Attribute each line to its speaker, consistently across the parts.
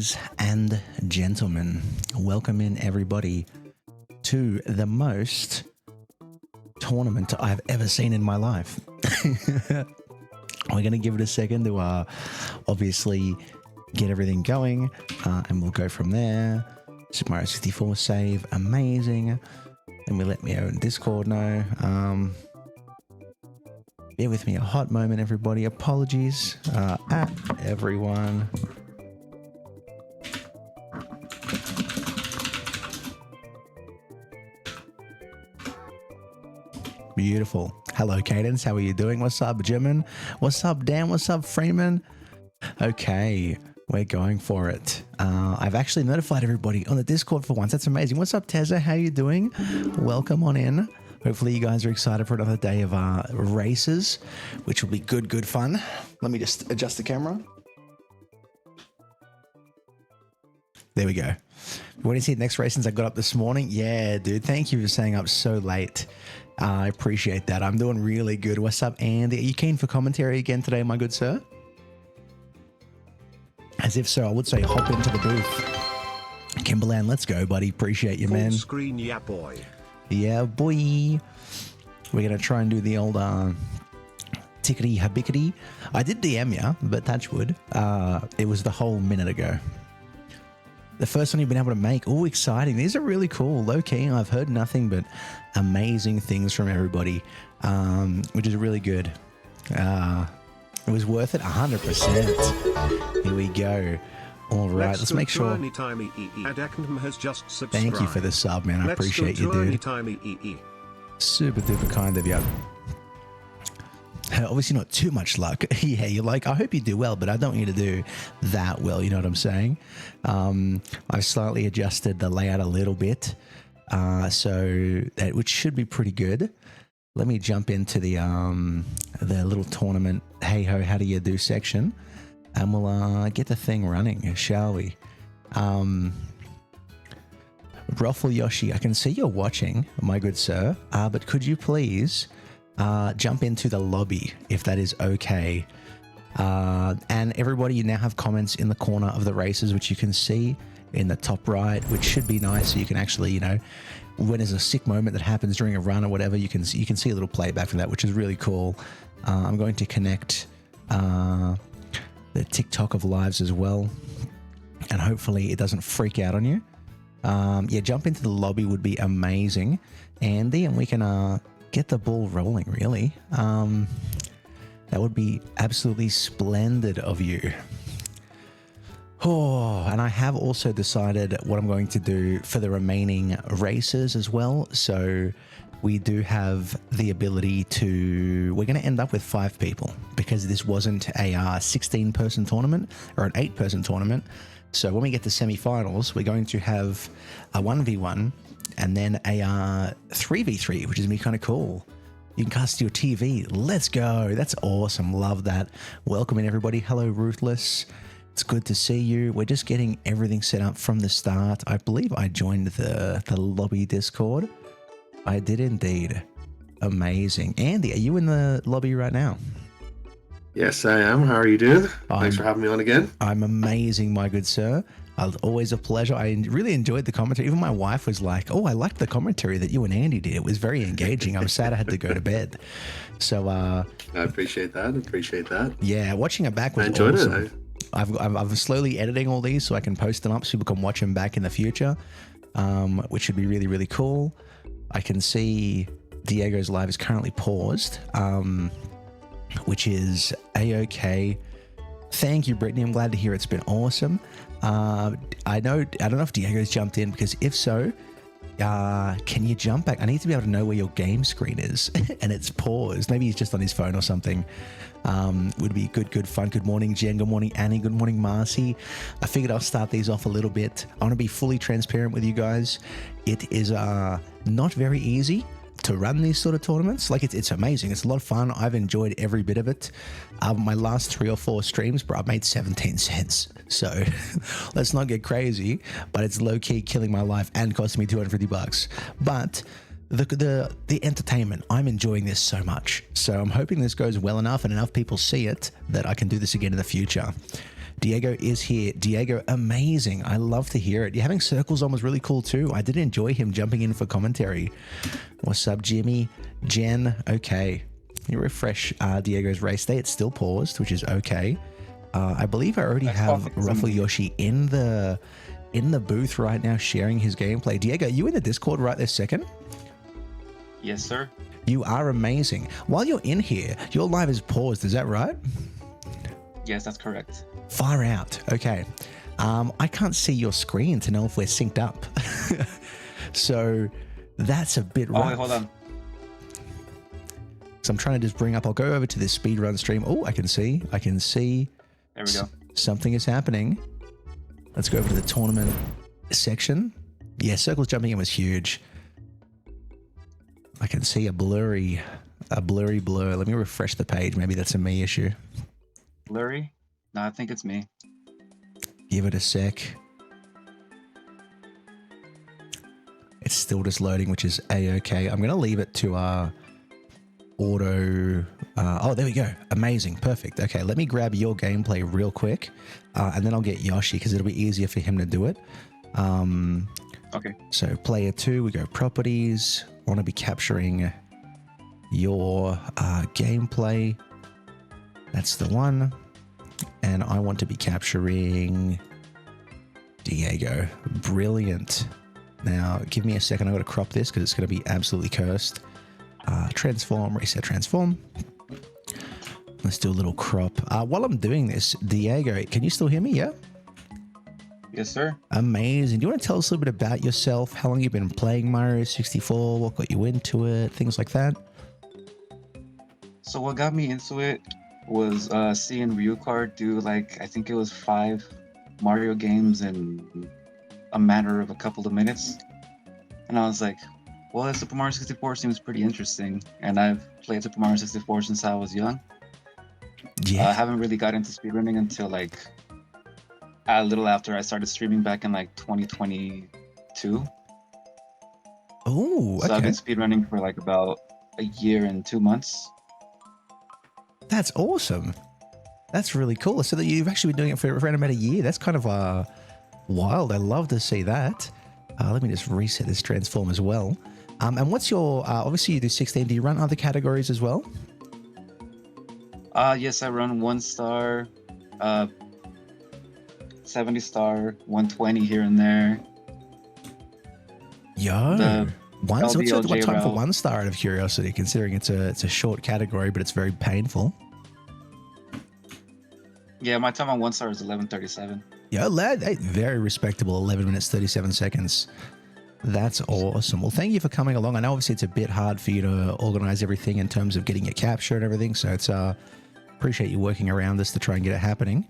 Speaker 1: Ladies and gentlemen, welcome in everybody to the most tournament I've ever seen in my life. We're going to give it a second to obviously get everything going, and we'll go from there. Super Mario 64 save, amazing. And we let me out in Discord know. Bear with me a hot moment, everybody. Apologies at everyone. Beautiful. Hello, Cadence. How are you doing? What's up, Jimin? What's up, Dan? What's up, Freeman? Okay, we're going for it. I've actually notified everybody on the Discord for once. That's amazing. What's up, Tezza? How you doing? Welcome on in. Hopefully you guys are excited for another day of races, which will be good fun. Let me just adjust the camera. There we go. You want to see the next race since I got up this morning? Yeah, dude. Thank you for staying up so late. I appreciate that. I'm doing really good. What's up, Andy? Are you keen for commentary again today, my good sir? As if so, I would say hop into the booth. Kimberland, let's go, buddy. Appreciate you, man.
Speaker 2: Full screen, yeah, boy.
Speaker 1: Yeah, boy. We're going to try and do the old tickety habikety. I did DM ya, but touch wood. It was the whole minute ago. The first one you've been able to make. Oh, exciting. These are really cool. Low key. I've heard nothing but amazing things from everybody, which is really good. It was worth it 100%. Here we go. All right, let's make sure.
Speaker 2: Thank
Speaker 1: you for the sub, man. I appreciate you, dude. Super duper kind of you. Obviously not too much luck. Yeah, you're like, I hope you do well, but I don't want you to do that well. You know what I'm saying? I've slightly adjusted the layout a little bit, so that which should be pretty good. Let me jump into the little tournament. Hey ho, how do you do section? And we'll get the thing running, shall we? RoflYoshi, I can see you're watching, my good sir, but could you please jump into the lobby, if that is okay? And everybody, you now have comments in the corner of the races, which you can see in the top right, which should be nice, so you can actually, you know, when there's a sick moment that happens during a run or whatever, you can see a little playback from that, which is really cool. I'm going to connect the TikTok of lives as well, and hopefully it doesn't freak out on you. Yeah, jump into the lobby would be amazing, Andy, and we can get the ball rolling, really. That would be absolutely splendid of you. Oh, and I have also decided what I'm going to do for the remaining races as well. So we do have the ability to, we're going to end up with 5 people because this wasn't a 16-person tournament or an 8-person tournament. So when we get to semi-finals, we're going to have a 1v1 and then a 3v3, which is going to be kind of cool. You can cast your TV. Let's go. That's awesome. Love that. Welcome in, everybody. Hello, Ruthless. It's good to see you. We're just getting everything set up from the start. I believe I joined the lobby Discord. I did indeed. Amazing. Andy, are you in the lobby right now?
Speaker 3: Yes, I am. How are you doing? Thanks for having me on again.
Speaker 1: I'm amazing, my good sir. Always a pleasure. I really enjoyed the commentary. Even my wife was like, oh, I liked the commentary that you and Andy did. It was very engaging. I'm sad I had to go to bed. So I
Speaker 3: appreciate that.
Speaker 1: Yeah, watching it back was awesome. I enjoyed it. I'm slowly editing all these so I can post them up so people can watch them back in the future, which should be really, really cool. I can see Diego's live is currently paused, which is a-okay. Thank you, Brittany. I'm glad to hear it's been awesome. I don't know if Diego's jumped in, because if so, can you jump back? I need to be able to know where your game screen is and it's paused. Maybe he's just on his phone or something. Would be good fun. Good morning, Jen. Good morning, Annie. Good morning, Marcy. I figured I'll start these off a little bit. I want to be fully transparent with you guys. It is not very easy to run these sort of tournaments. Like it's amazing. It's a lot of fun. I've enjoyed every bit of it. My last 3 or 4 streams, bro, I've made 17 cents. So let's not get crazy, but it's low key killing my life and costing me $250. But the entertainment, I'm enjoying this so much. So I'm hoping this goes well enough and enough people see it that I can do this again in the future. Diego is here. Diego, amazing. I love to hear it. Having circles on was really cool too. I did enjoy him jumping in for commentary. What's up, Jimmy? Jen, okay. You refresh Diego's race day. It's still paused, which is okay. I believe I already have RoflYoshi in the booth right now sharing his gameplay. Diego, you in the Discord right this second?
Speaker 2: Yes, sir.
Speaker 1: You are amazing. While you're in here, your live is paused. Is that right?
Speaker 2: Yes, that's correct.
Speaker 1: Far out. Okay. I can't see your screen to know if we're synced up. So that's a bit rough.
Speaker 2: Oh, wait, hold on.
Speaker 1: So I'm trying to just bring up, I'll go over to this speedrun stream. Oh, I can see.
Speaker 2: There we go.
Speaker 1: Something is happening. Let's go over to the tournament section. Yeah, circles jumping in was huge. I can see a blurry blur. Let me refresh the page. Maybe that's a me issue.
Speaker 2: Blurry? No, I think it's me.
Speaker 1: Give it a sec. It's still just loading, which is a-okay. I'm going to leave it to auto. Oh, there we go. Amazing. Perfect. Okay, let me grab your gameplay real quick, and then I'll get Yoshi because it'll be easier for him to do it.
Speaker 2: Okay.
Speaker 1: So player 2, we go properties. I want to be capturing your gameplay. That's the one. And I want to be capturing Diego. Brilliant. Now, give me a second. I've got to crop this because it's going to be absolutely cursed. Transform, reset, transform. Let's do a little crop. While I'm doing this, Diego, can you still hear me? Yeah?
Speaker 2: Yes, sir.
Speaker 1: Amazing. Do you want to tell us a little bit about yourself? How long you've been playing Mario 64? What got you into it? Things like that?
Speaker 2: So what got me into it was seeing Ryukard do, like, I think it was 5 Mario games in a matter of a couple of minutes. And I was like, well, Super Mario 64 seems pretty interesting. And I've played Super Mario 64 since I was young.
Speaker 1: Yeah.
Speaker 2: I haven't really got into speedrunning until like a little after I started streaming back in like 2022.
Speaker 1: Oh, okay.
Speaker 2: So I've been speedrunning for like about a year and 2 months.
Speaker 1: That's awesome. That's really cool. So that you've actually been doing it for around about a year. That's kind of wild. I love to see that. Let me just reset this transform as well. And what's your, obviously you do 16. Do you run other categories as well?
Speaker 2: Yes, I run 1 star, 70 star, 120 here and there.
Speaker 1: Yo. What's your
Speaker 2: LBLJ
Speaker 1: time for
Speaker 2: route.
Speaker 1: 1 star out of curiosity, considering it's a short category, but it's very painful?
Speaker 2: Yeah, my time on 1 star is 11:37.
Speaker 1: Yo, lad, hey, very respectable 11 minutes, 37 seconds. That's awesome. Well, thank you for coming along. I know obviously it's a bit hard for you to organize everything in terms of getting your capture and everything. So it's appreciate you working around this to try and get it happening.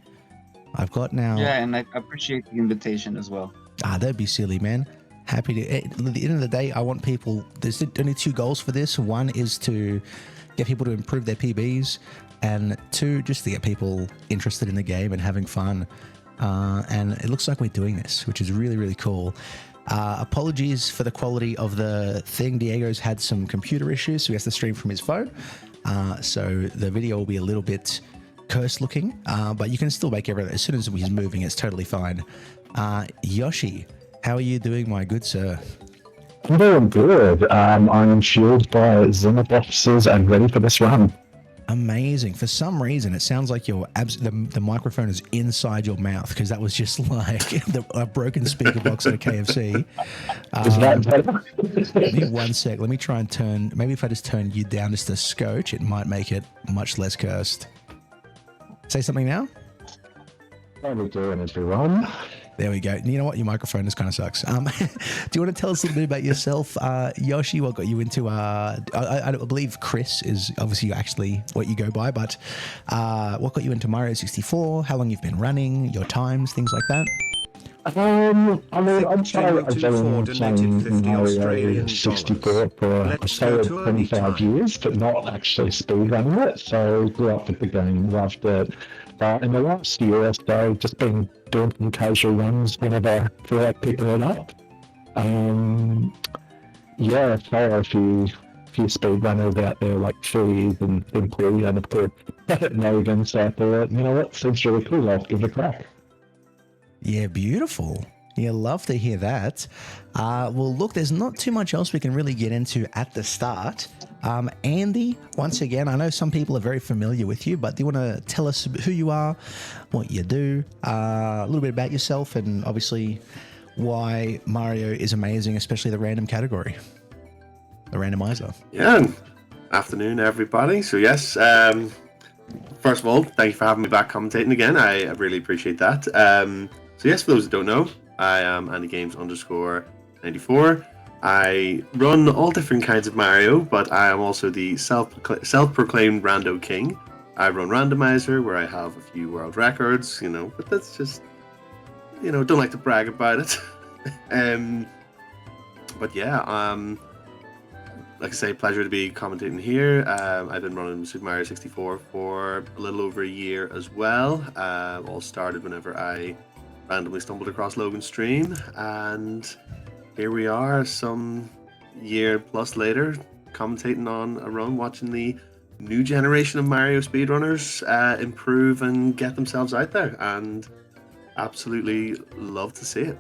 Speaker 1: I've got now.
Speaker 2: Yeah, and I appreciate the invitation as well.
Speaker 1: That'd be silly, man. Happy to. At the end of the day, I want people. There's only 2 goals for this. One is to get people to improve their PBs, and 2, just to get people interested in the game and having fun. And it looks like we're doing this, which is really, really cool. Apologies for the quality of the thing. Diego's had some computer issues, so he has to stream from his phone. So the video will be a little bit cursed looking, but you can still make everything. As soon as he's moving, it's totally fine. Yoshi, how are you doing, my good sir?
Speaker 4: I'm doing good. I'm fueled by Zimmer boxes and ready for this run.
Speaker 1: Amazing. For some reason, it sounds like your the microphone is inside your mouth, because that was just like a broken speaker box at a KFC.
Speaker 4: Is that better?
Speaker 1: Give me 1 sec. Let me try and turn. Maybe if I just turn you down just a scotch, it might make it much less cursed. Say something now.
Speaker 4: How are we doing, everyone?
Speaker 1: There we go. You know what? Your microphone just kind of sucks. Do you want to tell us a little bit about yourself, Yoshi? What got you into? I believe Chris is obviously actually what you go by, but what got you into Mario 64? How long you've been running? Your times, things like that.
Speaker 4: I mean, I'd say I've been playing Mario 64 for a solid 25 years, but not actually speedrunning it. So grew up with the game, loved it. But in the last year or so, just been doing some casual runs whenever I feel like picking it up. Yeah, follow a few few speedrunners out there like Trees and Simply and of course Logan. So I thought, you know what, seems really cool. I'll give it a crack.
Speaker 1: Yeah, beautiful. Yeah, love to hear that. Well, look, there's not too much else we can really get into at the start. Andy, once again, I know some people are very familiar with you, but do you want to tell us who you are, what you do, a little bit about yourself, and obviously why Mario is amazing, especially the random category, the randomizer?
Speaker 3: Yeah, afternoon, everybody. So yes, first of all, thank you for having me back commentating again. I really appreciate that. So yes, for those who don't know, I am AndyGames_94. I run all different kinds of Mario, but I am also the self-proclaimed Rando King. I run Randomizer, where I have a few world records, but that's just, don't like to brag about it. But yeah, like I say, pleasure to be commentating here. I've been running Super Mario 64 for a little over a year as well. All started whenever I randomly stumbled across Logan's stream, and here we are some year plus later, commentating on a run, watching the new generation of Mario speedrunners improve and get themselves out there, and absolutely love to see it.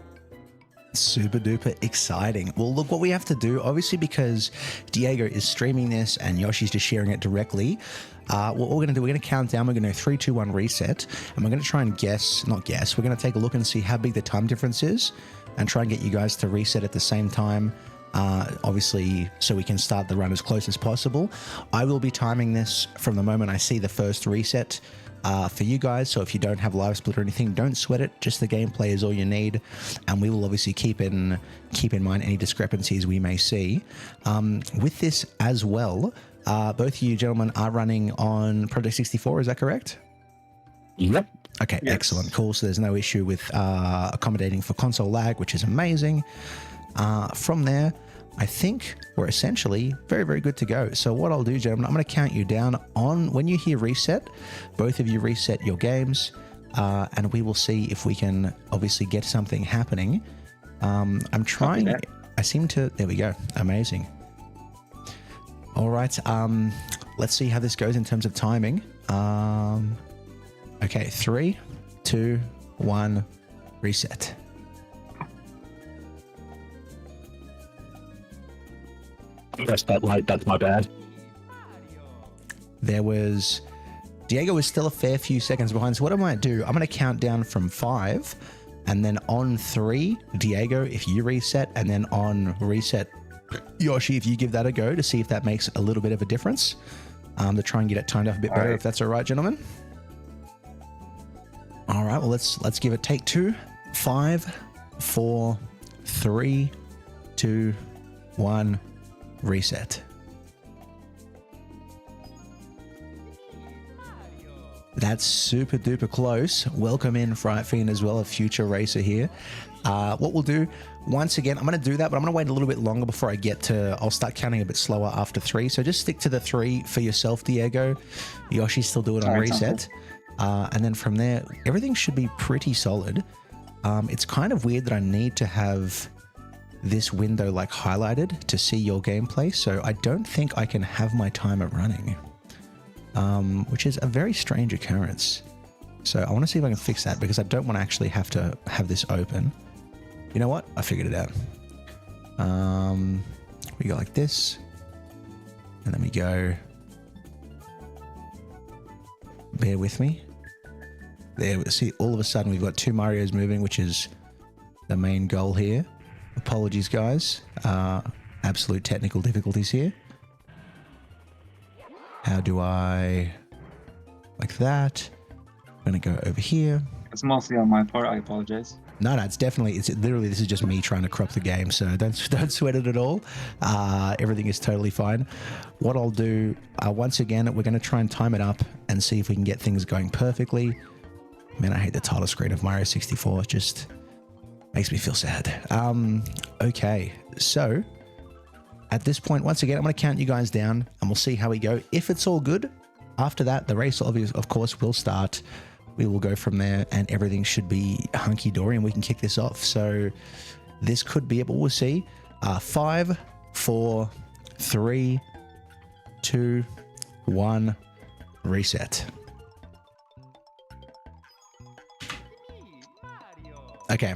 Speaker 1: Super duper exciting. Well, look, what we have to do, obviously, because Diego is streaming this and Yoshi's just sharing it directly, what we're going to do, we're going to count down. We're going to 3, 2, 1 reset, and we're going to try and we're going to take a look and see how big the time difference is and try and get you guys to reset at the same time, obviously, so we can start the run as close as possible. I will be timing this from the moment I see the first reset for you guys, so if you don't have live split or anything, don't sweat it. Just the gameplay is all you need, and we will obviously keep in mind any discrepancies we may see. With this as well, both of you gentlemen are running on Project 64, is that correct?
Speaker 4: Yep.
Speaker 1: Okay, yes. Excellent, cool. So there's no issue with accommodating for console lag, which is amazing. From there, I think we're essentially very, very good to go. So what I'll do, gentlemen, I'm going to count you down on when you hear reset. Both of you reset your games, and we will see if we can obviously get something happening. I'm trying. I seem to. There we go. Amazing. All right. Let's see how this goes in terms of timing. Okay, 3, 2, 1, reset.
Speaker 4: Press that light, that's my bad.
Speaker 1: Diego was still a fair few seconds behind, so what I might do, I'm going to count down from 5, and then on 3, Diego, if you reset, and then on reset, Yoshi, if you give that a go to see if that makes a little bit of a difference, to try and get it timed up a bit better, if that's all right, gentlemen. All right, well, let's give it take 2. 5, 4, 3, 2, 1, reset. That's super duper close. Welcome in, Fright Fiend, as well, a future racer here. What we'll do, once again, I'm going to do that, but I'm going to wait a little bit longer before I get to, I'll start counting a bit slower after 3. So just stick to the 3 for yourself, Diego. Yoshi, still do it on reset. And then from there, everything should be pretty solid. It's kind of weird that I need to have this window like highlighted to see your gameplay, so I don't think I can have my timer running, which is a very strange occurrence. So I want to see if I can fix that, because I don't want to actually have to have this open. You know what? I figured it out. We go like this, and then we go, bear with me. There, see, all of a sudden we've got 2 Marios moving, which is the main goal here. Apologies, guys. Absolute technical difficulties here. How do I... like that. I'm going to go over here.
Speaker 2: It's mostly on my part. I apologize.
Speaker 1: No, it's literally, this is just me trying to crop the game, so don't sweat it at all. Everything is totally fine. What I'll do, once again, we're going to try and time it up and see if we can get things going perfectly. Man, I hate the title screen of Mario 64. It just makes me feel sad. Okay, so at this point, once again, I'm going to count you guys down and we'll see how we go. If it's all good, after that, the race, of course, will start. We will go from there and everything should be hunky-dory and we can kick this off. So this could be it, but we'll see. 5, 4, 3, 2, 1, reset. Okay,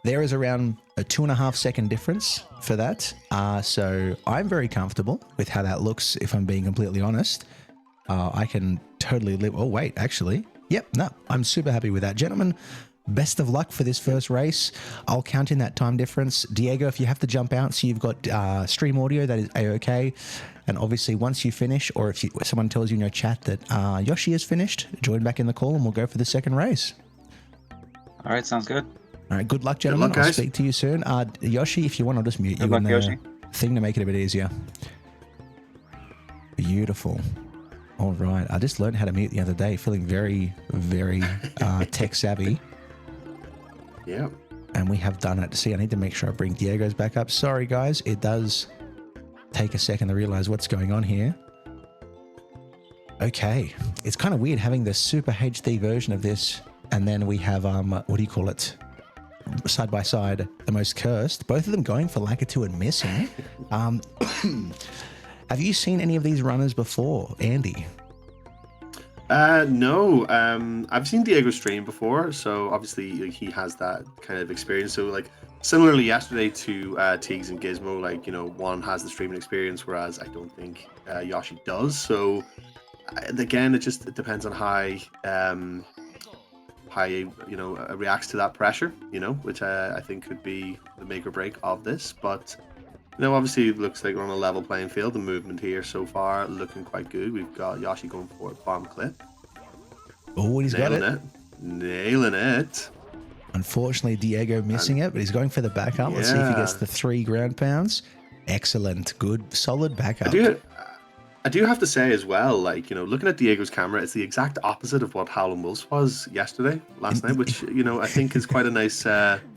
Speaker 1: there is around a 2.5 second difference for that. So I'm very comfortable with how that looks, if I'm being completely honest. I can totally live. Oh, wait, actually. Yep, no, I'm super happy with that. Gentlemen, best of luck for this first race. I'll count in that time difference. Diego, if you have to jump out, so you've got stream audio, that is A-OK. And obviously, once you finish, or if someone tells you in your chat that Yoshi is finished, join back in the call and we'll go for the second race.
Speaker 2: All right, sounds good.
Speaker 1: All right, good luck, gentlemen.
Speaker 3: Good luck,
Speaker 1: I'll
Speaker 3: guys.
Speaker 1: speak to you soon. Yoshi, if you want, I'll just mute
Speaker 2: Good
Speaker 1: you
Speaker 2: luck,
Speaker 1: in the
Speaker 2: Yoshi.
Speaker 1: thing to make it a bit easier. Beautiful. All right. I just learned how to mute the other day, feeling very, very tech savvy.
Speaker 3: Yeah.
Speaker 1: And we have done it. See, I need to make sure I bring Diego's back up. Sorry, guys. It does take a second to realize what's going on here. Okay. It's kind of weird having the Super HD version of this, and then we have, what do you call it? Side by side, the most cursed. Both of them going for Lakitu and missing. Have you seen any of these runners before, Andy?
Speaker 3: No. I've seen Diego stream before, so obviously like, he has that kind of experience. So like similarly yesterday to Teagues and Gizmo, like one has the streaming experience, whereas I don't think Yoshi does. So again, it depends on how reacts to that pressure, which I think could be the make or break of this. But obviously it looks like we're on a level playing field. The movement here so far looking quite good. We've got Yoshi going for a bomb clip.
Speaker 1: Oh, he's got it.
Speaker 3: Nailing it.
Speaker 1: Unfortunately, Diego missing it, but he's going for the backup. Let's see if he gets the 3 ground pounds. Excellent. Good, solid backup.
Speaker 3: I do have to say as well, like, looking at Diego's camera, it's the exact opposite of what Howlin' Wolves was last night, which, I think is quite a nice,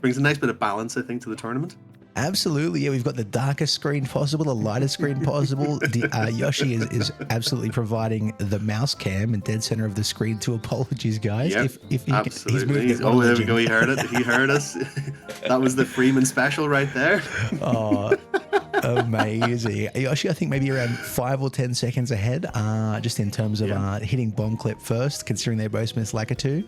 Speaker 3: brings a nice bit of balance, I think, to the tournament.
Speaker 1: Absolutely. Yeah, we've got the darkest screen possible, the lightest screen possible. Yoshi is absolutely providing the mouse cam in dead center of the screen. To apologies, guys.
Speaker 3: Yep,
Speaker 1: if
Speaker 3: absolutely. There we go. He heard it. He heard us. That was the Freeman special right there.
Speaker 1: Oh, amazing. Yoshi, I think maybe around 5 or 10 seconds ahead, just in terms of hitting bomb clip first, considering they both missed Lakitu.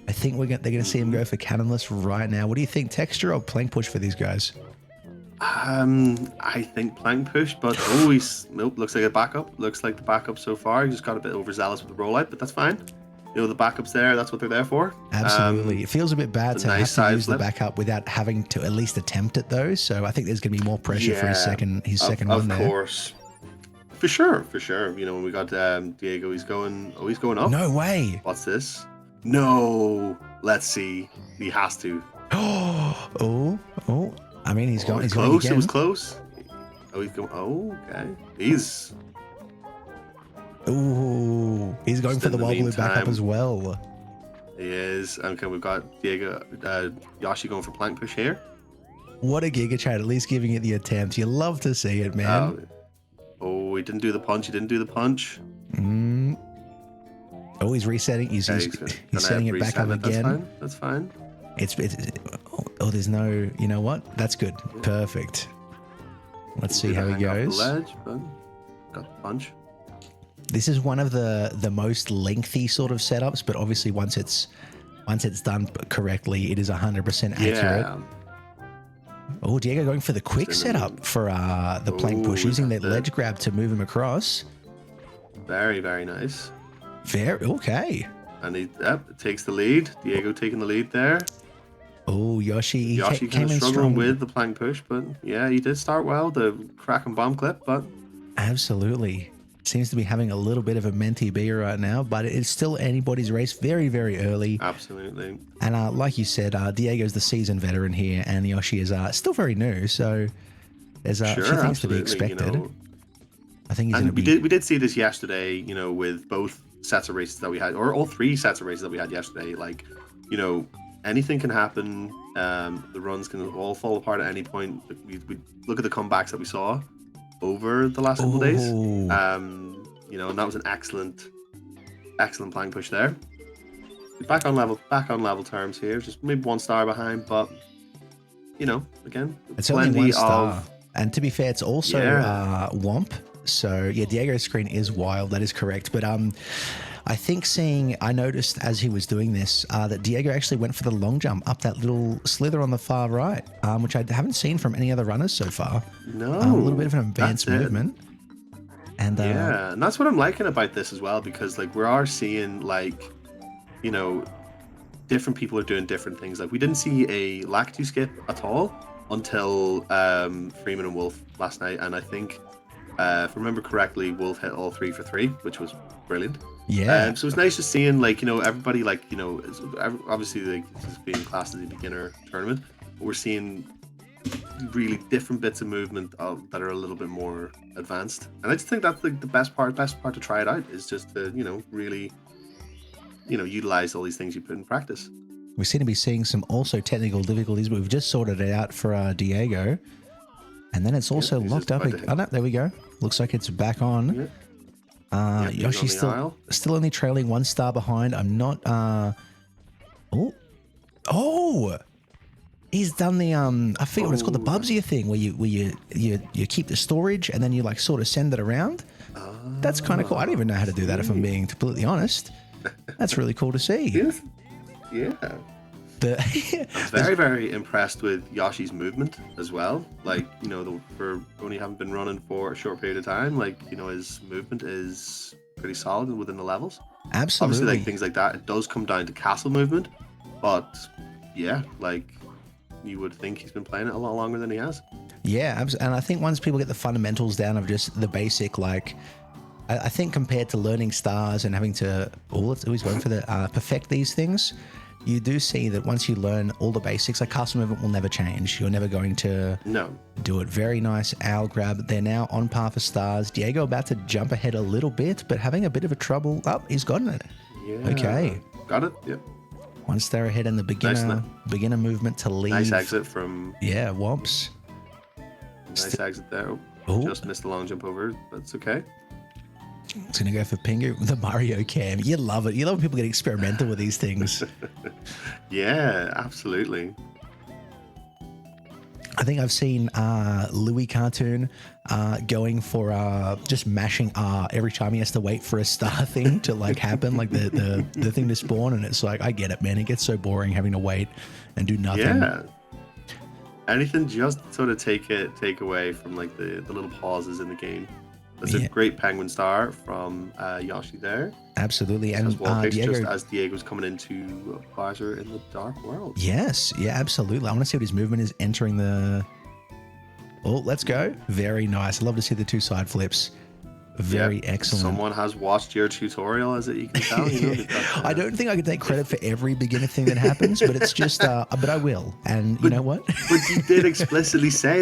Speaker 1: I think they're going to see him go for cannonless right now. What do you think, texture or plank push for these guys?
Speaker 3: I think plank push, but nope, looks like a backup. Looks like the backup so far. He just got a bit overzealous with the rollout, but that's fine. The backup's there. That's what they're there for.
Speaker 1: Absolutely. It feels a bit bad to
Speaker 3: nice
Speaker 1: have to use
Speaker 3: flip.
Speaker 1: the backup without having to at least attempt it, though. So I think there's going to be more pressure for his second one there.
Speaker 3: Of course. For sure. When we got Diego, he's going up.
Speaker 1: No way.
Speaker 3: What's this? No. Let's see. He has to.
Speaker 1: Oh. I mean, he's going. He's
Speaker 3: close.
Speaker 1: Going again.
Speaker 3: It was close. Oh, he's going. Oh, okay. He's
Speaker 1: going for the wobbly backup as well.
Speaker 3: He is. Okay, we've got Diego, Yoshi going for plank push here.
Speaker 1: What a Giga Chat, at least giving it the attempt. You love to see it, man.
Speaker 3: He didn't do the punch.
Speaker 1: Oh, he's resetting. He's setting it back up again.
Speaker 3: That's fine.
Speaker 1: There's no. You know what? That's good. Perfect. Let's see how he goes.
Speaker 3: Ledge, but got the punch.
Speaker 1: This is one of the most lengthy sort of setups, but obviously once it's done correctly, it is 100% accurate.
Speaker 3: Yeah.
Speaker 1: Oh, Diego going for the quick setup for the plank push, using that ledge grab to move him across.
Speaker 3: Very, very nice.
Speaker 1: Very okay.
Speaker 3: And he takes the lead. Diego taking the lead there.
Speaker 1: Oh, Yoshi
Speaker 3: came in strong with the plank push, but yeah, he did start well. The crack and bomb clip, but
Speaker 1: absolutely seems to be having a little bit of a mentee B right now, but it's still anybody's race. Very, very early.
Speaker 3: Absolutely.
Speaker 1: And like you said, Diego's the seasoned veteran here, and Yoshi is still very new. So there's a few things to be expected. I think he's going to be.
Speaker 3: We did see this yesterday. With both sets of races that we had, or all 3 sets of races that we had yesterday. Like, anything can happen. The runs can all fall apart at any point. We look at the comebacks that we saw over the last couple of days. And that was an excellent plank push there. Back on level terms here. Just maybe 1 star behind, but again,
Speaker 1: it's only 1 star. And to be fair, it's also Womp So yeah, Diego's screen is wild. That is correct. But I think I noticed as he was doing this that Diego actually went for the long jump up that little slither on the far right, which I haven't seen from any other runners so far.
Speaker 3: No,
Speaker 1: a little bit of an advanced movement. And
Speaker 3: yeah, and that's what I'm liking about this as well, because like we are seeing like, you know, different people are doing different things. Like we didn't see a Lactu skip at all until Freeman and Wolf last night, and I think if I remember correctly, Wolf hit all 3 for 3, which was brilliant.
Speaker 1: Yeah.
Speaker 3: So it's nice just seeing like, you know, everybody like, you know, obviously like this is being classed as a beginner tournament, but we're seeing really different bits of movement that are a little bit more advanced, and I just think that's like the best part to try it out is just to, you know, really, you know, utilize all these things you put in practice.
Speaker 1: We seem to be seeing some also technical difficulties, but we've just sorted it out for Diego, and then it's also locked up. Oh no, there we go. Looks like it's back on. Yoshi's still only trailing 1 star behind. I'm not he's done the I forget what it's called, the Bubsy thing, where you keep the storage and then you like sort of send it around. That's kind of cool. I don't even know how to do that, if I'm being completely honest. That's really cool to see.
Speaker 3: Yes. Yeah. I'm very, very impressed with Yoshi's movement as well. Like, you know, for only having been running for a short period of time, like, you know, his movement is pretty solid within the levels.
Speaker 1: Absolutely.
Speaker 3: Obviously, like things like that, it does come down to castle movement, but yeah, like you would think he's been playing it a lot longer than he has.
Speaker 1: Yeah, and I think once people get the fundamentals down of just the basic, like, I think compared to learning stars and having to always going for the perfect these things, you do see that once you learn all the basics, like castle movement will never change. You're never going to do it. Very nice owl grab. They're now on par for stars. Diego about to jump ahead a little bit, but having a bit of a trouble. Oh, he's gotten it.
Speaker 3: Yeah.
Speaker 1: Okay.
Speaker 3: Got it. Yep.
Speaker 1: Once they're ahead in the beginner movement to leave.
Speaker 3: Nice exit from.
Speaker 1: Yeah, Womps.
Speaker 3: Nice exit there. Just missed the long jump over. That's okay.
Speaker 1: It's going to go for Pingu with the Mario cam. You love it. You love when people get experimental with these things.
Speaker 3: Yeah, absolutely.
Speaker 1: I think I've seen Louis Cartoon going for just mashing R every time he has to wait for a star thing to like happen, like the thing to spawn, and it's like, I get it, man. It gets so boring having to wait and do nothing.
Speaker 3: Yeah. Anything just sort of take away from like the little pauses in the game. That's a great penguin star from Yoshi there.
Speaker 1: Absolutely. And
Speaker 3: Diego, just as Diego's coming into Bowser in the Dark World.
Speaker 1: Yes, yeah, absolutely. I want to see what his movement is entering the... Oh, let's go. Very nice. I love to see the 2 side flips. Very excellent.
Speaker 3: Someone has watched your tutorial, as you can tell. You know,
Speaker 1: I don't think I can take credit for every beginner thing that happens, but it's just, but I will. And you know what?
Speaker 3: But you did explicitly say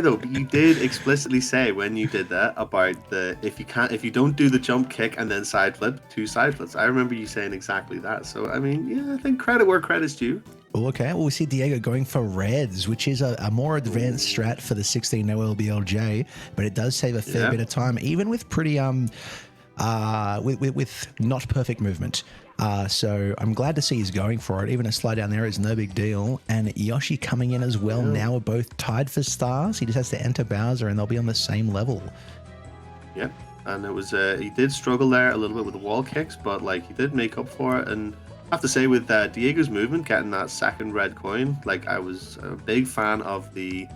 Speaker 3: when you did that about if you don't do the jump kick and then side flip, 2 side flips. I remember you saying exactly that. So I mean, yeah, I think credit where credit's due.
Speaker 1: Okay, well, we see Diego going for reds, which is a more advanced strat for the 16 no LBLJ, but it does save a fair bit of time, even with pretty with not perfect movement. So I'm glad to see he's going for it. Even a slide down there is no big deal. And Yoshi coming in as well. Now we're both tied for stars. He just has to enter Bowser, and they'll be on the same level.
Speaker 3: Yep, and it was he did struggle there a little bit with the wall kicks, but like he did make up for it. And I have to say, with Diego's movement, getting that second red coin, like I was a big fan of the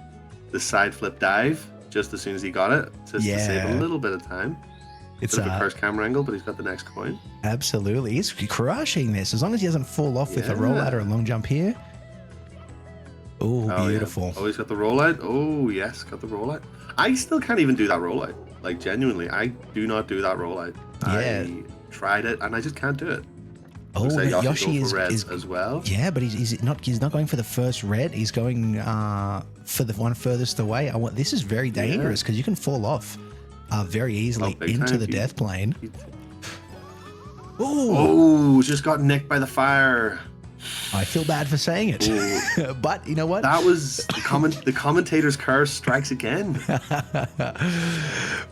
Speaker 3: side flip dive just as soon as he got it, just to save a little bit of time. It's a first camera angle, but he's got the next coin. Absolutely,
Speaker 1: he's crushing this. As long as he doesn't fall off with a rollout or a long jump here. Oh, beautiful.
Speaker 3: Yeah. Oh, he's got the rollout. Oh, yes, got the rollout. I still can't even do that rollout. Like, genuinely, I do not do that rollout.
Speaker 1: Yeah.
Speaker 3: I tried it, and I just can't do it.
Speaker 1: Oh, Yoshi is
Speaker 3: as well.
Speaker 1: Yeah, but he's not going for the first red. He's going for the one furthest away. This is very dangerous because you can fall off very easily into the death plane.
Speaker 3: Oh, just got nicked by the fire.
Speaker 1: I feel bad for saying it, but you know what?
Speaker 3: That was the commentator's curse strikes again.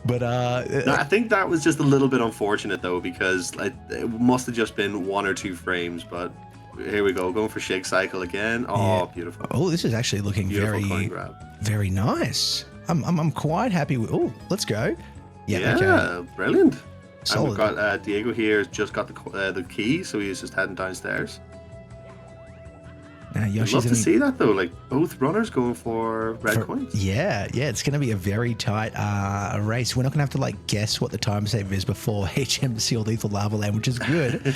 Speaker 1: But
Speaker 3: no, I think that was just a little bit unfortunate though, because it must have just been 1 or 2 frames. But here we go, going for shake cycle again. Oh, beautiful.
Speaker 1: Oh, this is actually looking very nice. I'm quite happy with. Oh, let's go. Yeah, okay.
Speaker 3: Brilliant.
Speaker 1: Solid.
Speaker 3: And we've got Diego here, just got the key, so he's just heading downstairs.
Speaker 1: Now,
Speaker 3: I'd love to see that though, like both runners going for red coins.
Speaker 1: Yeah, it's going to be a very tight race. We're not going to have to like guess what the time save is before HMC or Lethal Lava Land, which is good.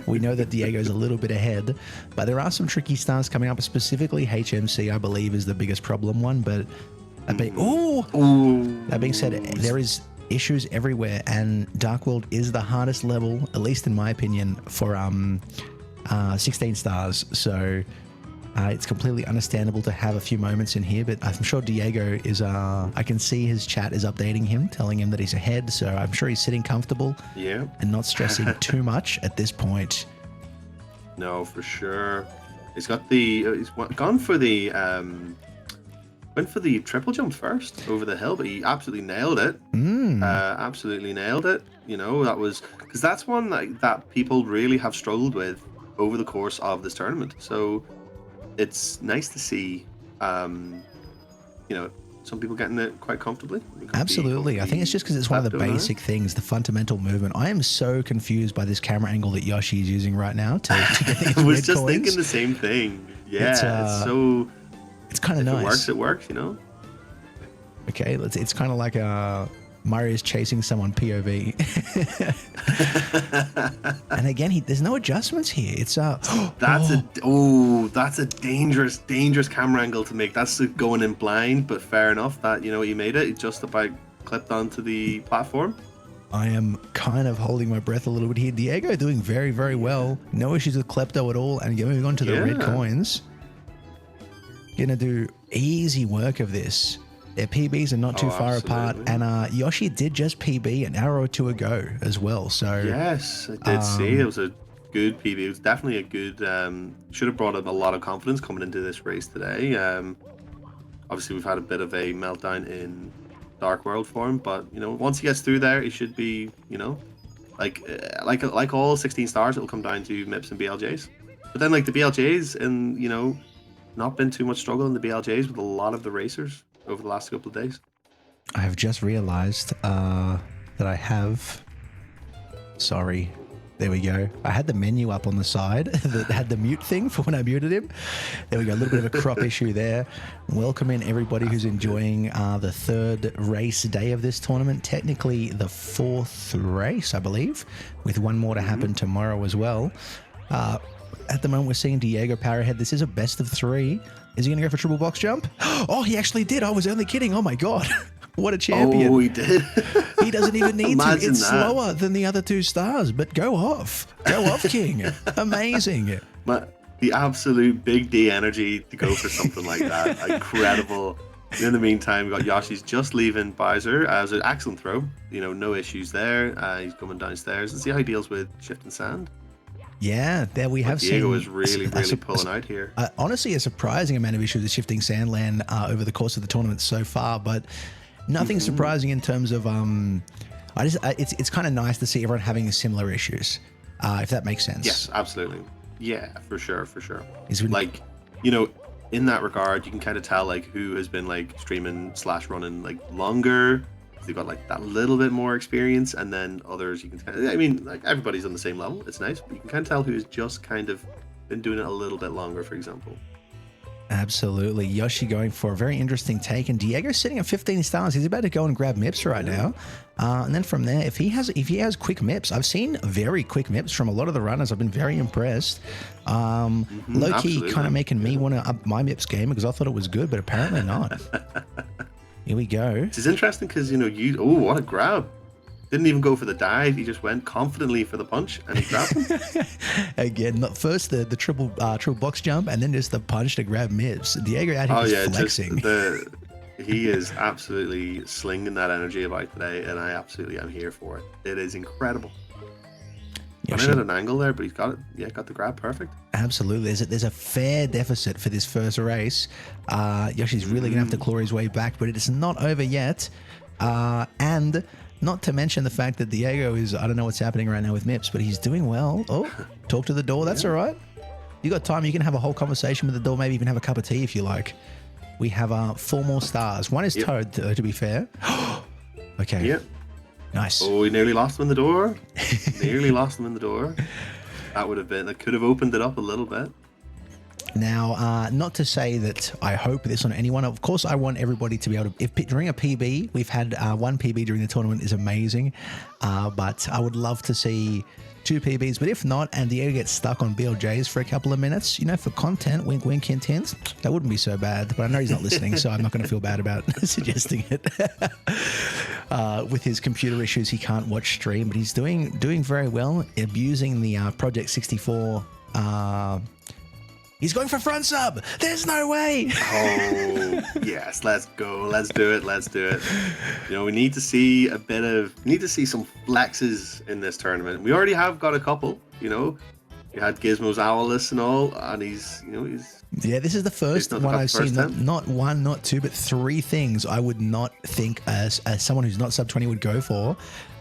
Speaker 1: We know that Diego's a little bit ahead, but there are some tricky stars coming up. Specifically, HMC, I believe, is the biggest problem one. But that being said, there is issues everywhere, and Dark World is the hardest level, at least in my opinion, for 16 stars. So. It's completely understandable to have a few moments in here, but I'm sure Diego is, I can see his chat is updating him, telling him that he's ahead, so I'm sure he's sitting comfortable and not stressing too much at this point.
Speaker 3: No, for sure. He's got he's gone for the, went for the triple jump first over the hill, but he absolutely nailed it. Absolutely nailed it. You know, that was, because that's one that people really have struggled with over the course of this tournament. So, it's nice to see, you know, some people getting it quite comfortably.
Speaker 1: Absolutely. I think it's just because it's one of the basic things, the fundamental movement. I am so confused by this camera angle that Yoshi is using right now to get these
Speaker 3: I was just thinking the same thing. Yeah,
Speaker 1: it's kind of nice.
Speaker 3: It works, you know?
Speaker 1: Okay, it's kind of like Mario's chasing someone POV. And again, there's no adjustments here. It's that's a dangerous camera angle to make. That's going in blind, but fair enough that, you know, you made it just about clipped onto the platform. I am kind of holding my breath a little bit here. Diego doing very, very well. No issues with Klepto at all. And moving on to the red coins. Gonna do easy work of this. Their PBs are not too far apart, and Yoshi did just PB an hour or two ago as well. So
Speaker 3: yes, I did see it was a good PB. It was definitely a good. Should have brought him a lot of confidence coming into this race today. Obviously, we've had a bit of a meltdown in Dark World for him, but you know, once he gets through there, he should be, you know, like all 16 stars, it'll come down to MIPS and BLJs. But then, like the BLJs, and you know, not been too much struggle in the BLJs with a lot of the racers over the last couple of days.
Speaker 1: I have just realized that I have... Sorry. There we go. I had the menu up on the side that had the mute thing for when I muted him. There we go. A little bit of a crop issue there. Welcome in everybody who's enjoying the third race day of this tournament. Technically the fourth race, I believe, with one more to happen tomorrow as well. At the moment, we're seeing Diego power ahead. This is a best of three. Is he going to go for triple box jump? Oh, he actually did. I was only kidding. Oh, my God. What a champion.
Speaker 3: Oh, he did.
Speaker 1: He doesn't even need to. It's slower than the other two stars, but go off. Go off, King. Amazing.
Speaker 3: But the absolute big D energy to go for something like that. Incredible. In the meantime, we've got Yoshi's just leaving Bowser. As an excellent throw. You know, no issues there. He's coming downstairs. Let's see how he deals with shift and sand.
Speaker 1: Yeah, there we have
Speaker 3: Diego is really pulling out here.
Speaker 1: Honestly, a surprising amount of issues with shifting Sandland over the course of the tournament so far, but nothing surprising in terms of it's kind of nice to see everyone having similar issues, if that makes sense.
Speaker 3: Yes, absolutely. Yeah, for sure. Like, you know, in that regard, you can kind of tell like who has been like streaming / running like longer. They've got like that little bit more experience, and then others you can kind of, I mean, like everybody's on the same level. It's nice, but you can kind of tell who's just kind of been doing it a little bit longer, for example.
Speaker 1: Absolutely. Yoshi going for a very interesting take, and Diego's sitting at 15 stars. He's about to go and grab MIPS right now. And then from there, if he has quick MIPS, I've seen very quick MIPS from a lot of the runners. I've been very impressed. Low-key kind of making me want to up my MIPS game because I thought it was good, but apparently not. Here we go.
Speaker 3: It's interesting because, you know, what a grab. Didn't even go for the dive. He just went confidently for the punch and he grabbed him.
Speaker 1: Again, first the triple box jump and then just the punch to grab MIPS. Diego out here flexing.
Speaker 3: He is absolutely slinging that energy about today, and I absolutely am here for it. It is incredible. I'm in at an angle there, but he's got it. Yeah, got the grab perfect.
Speaker 1: Absolutely. There's a fair deficit for this first race. Yoshi's really going to have to claw his way back, but it is not over yet. And not to mention the fact that Diego is, I don't know what's happening right now with MIPS, but he's doing well. Oh, talk to the door. That's all right. You got time. You can have a whole conversation with the door, maybe even have a cup of tea if you like. We have 4 more stars. One is Toad, to be fair. Okay.
Speaker 3: Yep.
Speaker 1: Nice.
Speaker 3: Oh, we nearly lost him in the door. Nearly lost him in the door. That could have opened it up a little bit.
Speaker 1: Now, not to say that I hope this on anyone. Of course, I want everybody to be able to. If during a PB, we've had one PB during the tournament is amazing, but I would love to see 2 PBs. But if not, and Diego gets stuck on BLJs for a couple of minutes, for content, wink, wink, hint, hint, that wouldn't be so bad. But I know he's not listening, so I'm not going to feel bad about suggesting it. With his computer issues, he can't watch stream, but he's doing very well, abusing the Project 64. He's going for front sub. There's no way.
Speaker 3: Oh, yes. Let's go. Let's do it. We need to see some flexes in this tournament. We already have got a couple, You had Gizmo's Owlus and all, and he's.
Speaker 1: Yeah, this is the first one I've seen. Not one, not two, but 3 things I would not think as someone who's not sub 20 would go for.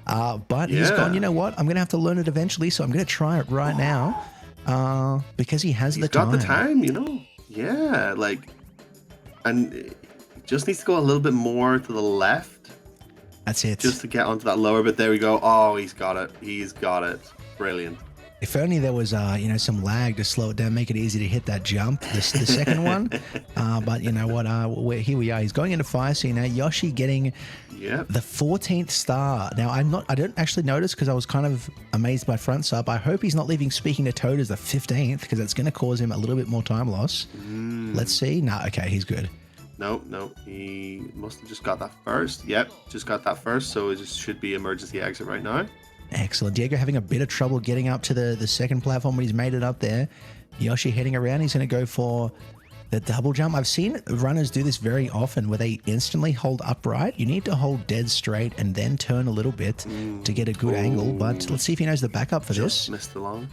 Speaker 1: But he's gone, you know what? I'm going to have to learn it eventually, so I'm going to try it right now. Because he's the time.
Speaker 3: He's got the time, Yeah, and it just needs to go a little bit more to the left.
Speaker 1: That's it.
Speaker 3: Just to get onto that lower bit. There we go. Oh, he's got it. Brilliant.
Speaker 1: If only there was, some lag to slow it down, make it easy to hit that jump, the second one. But you know what? Here we are. He's going into Fire Sea now. Yoshi getting the 14th star. Now, I don't actually notice because I was kind of amazed by front sub. I hope he's not leaving Speaking to Toad as the 15th because that's going to cause him a little bit more time loss. Let's see. Nah, okay, he's good.
Speaker 3: No, he must have just got that first. Yep, just got that first. So it just should be emergency exit right now.
Speaker 1: Excellent. Diego having a bit of trouble getting up to the second platform, but he's made it up there. Yoshi heading around. He's going to go for the double jump. I've seen runners do this very often where they instantly hold upright. You need to hold dead straight and then turn a little bit to get a good angle. But let's see if he knows the backup for this.
Speaker 3: Missed the long.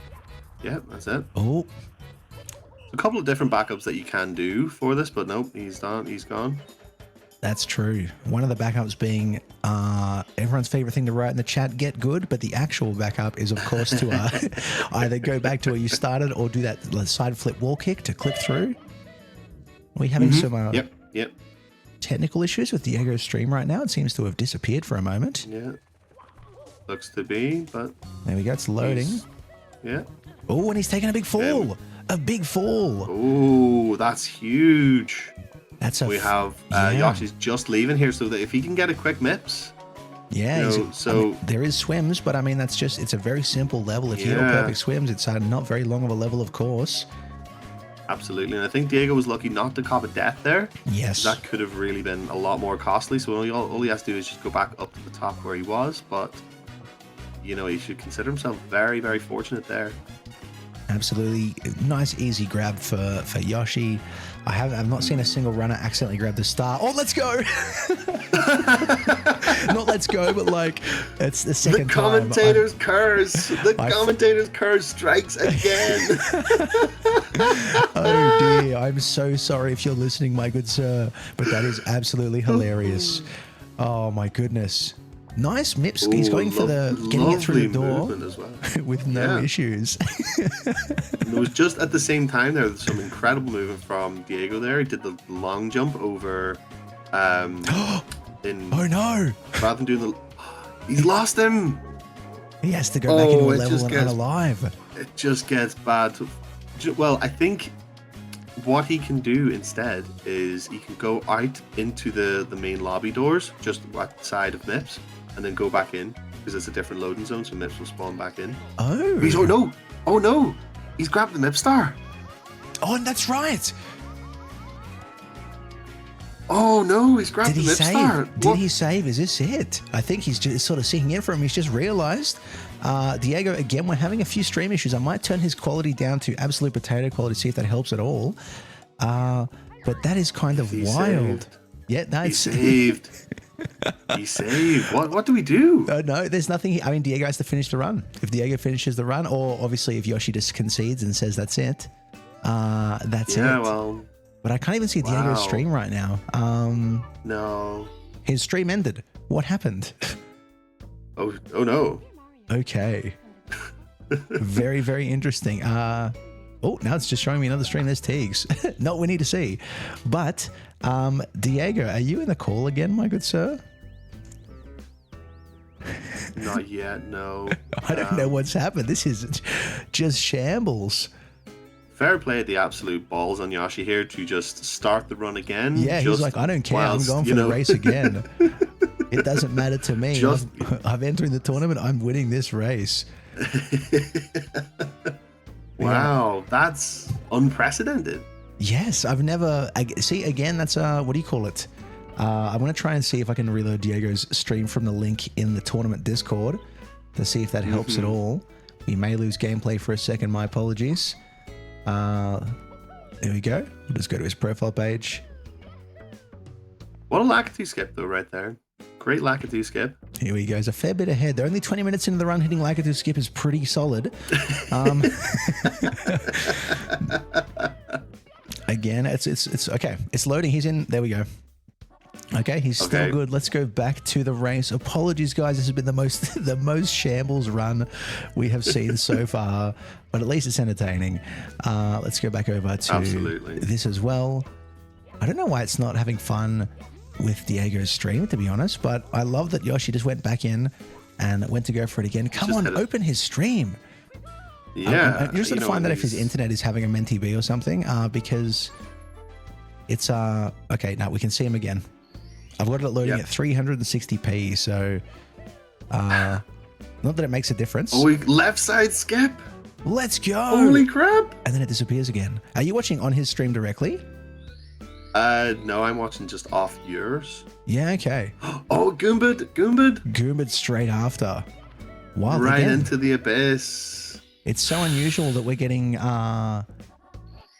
Speaker 3: Yep, that's it.
Speaker 1: Oh.
Speaker 3: A couple of different backups that you can do for this, but nope, he's gone.
Speaker 1: That's true. One of the backups being everyone's favorite thing to write in the chat, get good, but the actual backup is, of course, to either go back to where you started or do that side flip wall kick to clip through. Are we having some
Speaker 3: yep.
Speaker 1: technical issues with Diego's stream right now? It seems to have disappeared for a moment.
Speaker 3: Yeah. Looks to be, but...
Speaker 1: There we go. It's loading.
Speaker 3: Yeah.
Speaker 1: Oh, and he's taking a big fall. A big fall.
Speaker 3: Oh, that's huge.
Speaker 1: We
Speaker 3: have Yoshi's just leaving here, so that if he can get a quick MIPS.
Speaker 1: Yeah, there is swims, but I mean it's a very simple level. If you hit all perfect swims, it's not very long of a level, of course.
Speaker 3: Absolutely, and I think Diego was lucky not to cop a death there.
Speaker 1: Yes,
Speaker 3: that could have really been a lot more costly. So all he has to do is just go back up to the top where he was. But he should consider himself very, very fortunate there.
Speaker 1: Absolutely, nice easy grab for Yoshi. I've not seen a single runner accidentally grab the star. Oh, let's go! Not let's go, but it's the second time.
Speaker 3: The commentator's curse. The commentator's curse strikes again.
Speaker 1: Oh dear, I'm so sorry if you're listening, my good sir, but that is absolutely hilarious. Oh my goodness. Nice MIPS. He's going for getting it through the door
Speaker 3: as well.
Speaker 1: with no issues.
Speaker 3: And it was just at the same time there was some incredible movement from Diego there. He did the long jump over
Speaker 1: oh no!
Speaker 3: Rather than doing he's lost him.
Speaker 1: He has to go back into a level and unalive.
Speaker 3: It just gets bad. Well, I think what he can do instead is he can go out into the main lobby doors just at the side of MIPS and then go back in because it's a different loading zone, so MIPS will spawn back in. Oh no! He's grabbed the MIPS star.
Speaker 1: Oh, and that's right.
Speaker 3: Oh no, he's grabbed the MIPS star.
Speaker 1: Did he save? Is this it? I think he's just sort of sinking in for him. He's just realized. Diego, again, we're having a few stream issues. I might turn his quality down to absolute potato quality, see if that helps at all. But that is kind of wild.
Speaker 3: Saved.
Speaker 1: Yeah, no,
Speaker 3: he saved. He saved. What do we do?
Speaker 1: No, there's nothing. I mean, Diego has to finish the run. If Diego finishes the run, or obviously if Yoshi just concedes and says that's it, that's it.
Speaker 3: Yeah, well.
Speaker 1: But I can't even see Diego's stream right now.
Speaker 3: No.
Speaker 1: His stream ended. What happened?
Speaker 3: Oh no.
Speaker 1: Okay. Very, very interesting. Now it's just showing me another stream. There's Teagues. Not we need to see. But Diego, are you in the call again, my good sir?
Speaker 3: Not yet, no.
Speaker 1: I don't know what's happened. This is just shambles.
Speaker 3: Fair play at the absolute balls on Yoshi here to just start the run again.
Speaker 1: Yeah, he's like, I don't care. I'm going for the race again. It doesn't matter to me. I'm entering the tournament. I'm winning this race.
Speaker 3: Wow, that's unprecedented.
Speaker 1: Yes, I've never... See, again, that's... what do you call it? I'm going to try and see if I can reload Diego's stream from the link in the tournament Discord to see if that helps at all. We may lose gameplay for a second. My apologies. There we go. We'll just go to his profile page.
Speaker 3: What a Lakitu skip, though, right there. Great Lakitu skip.
Speaker 1: Here we go. He's a fair bit ahead. They're only 20 minutes into the run. Hitting Lakitu skip is pretty solid. Again, it's okay. It's loading. He's in. There we go. Okay, he's still good. Let's go back to the race. Apologies, guys. This has been the most shambles run we have seen so far, but at least it's entertaining. Let's go back over to this as well. I don't know why it's not having fun with Diego's stream, to be honest, but I love that Yoshi just went back in and went to go for it again. Come on, open his stream.
Speaker 3: Yeah.
Speaker 1: I'm just going to find out if his internet is having a Menti B or something, because it's... okay, now we can see him again. I've got it loading at 360p, so not that it makes a difference.
Speaker 3: Oh, left side skip.
Speaker 1: Let's go.
Speaker 3: Holy crap.
Speaker 1: And then it disappears again. Are you watching on his stream directly?
Speaker 3: No, I'm watching just off yours.
Speaker 1: Yeah, okay.
Speaker 3: Oh, Goombad
Speaker 1: straight after. Wow,
Speaker 3: right into the abyss.
Speaker 1: It's so unusual that we're getting... what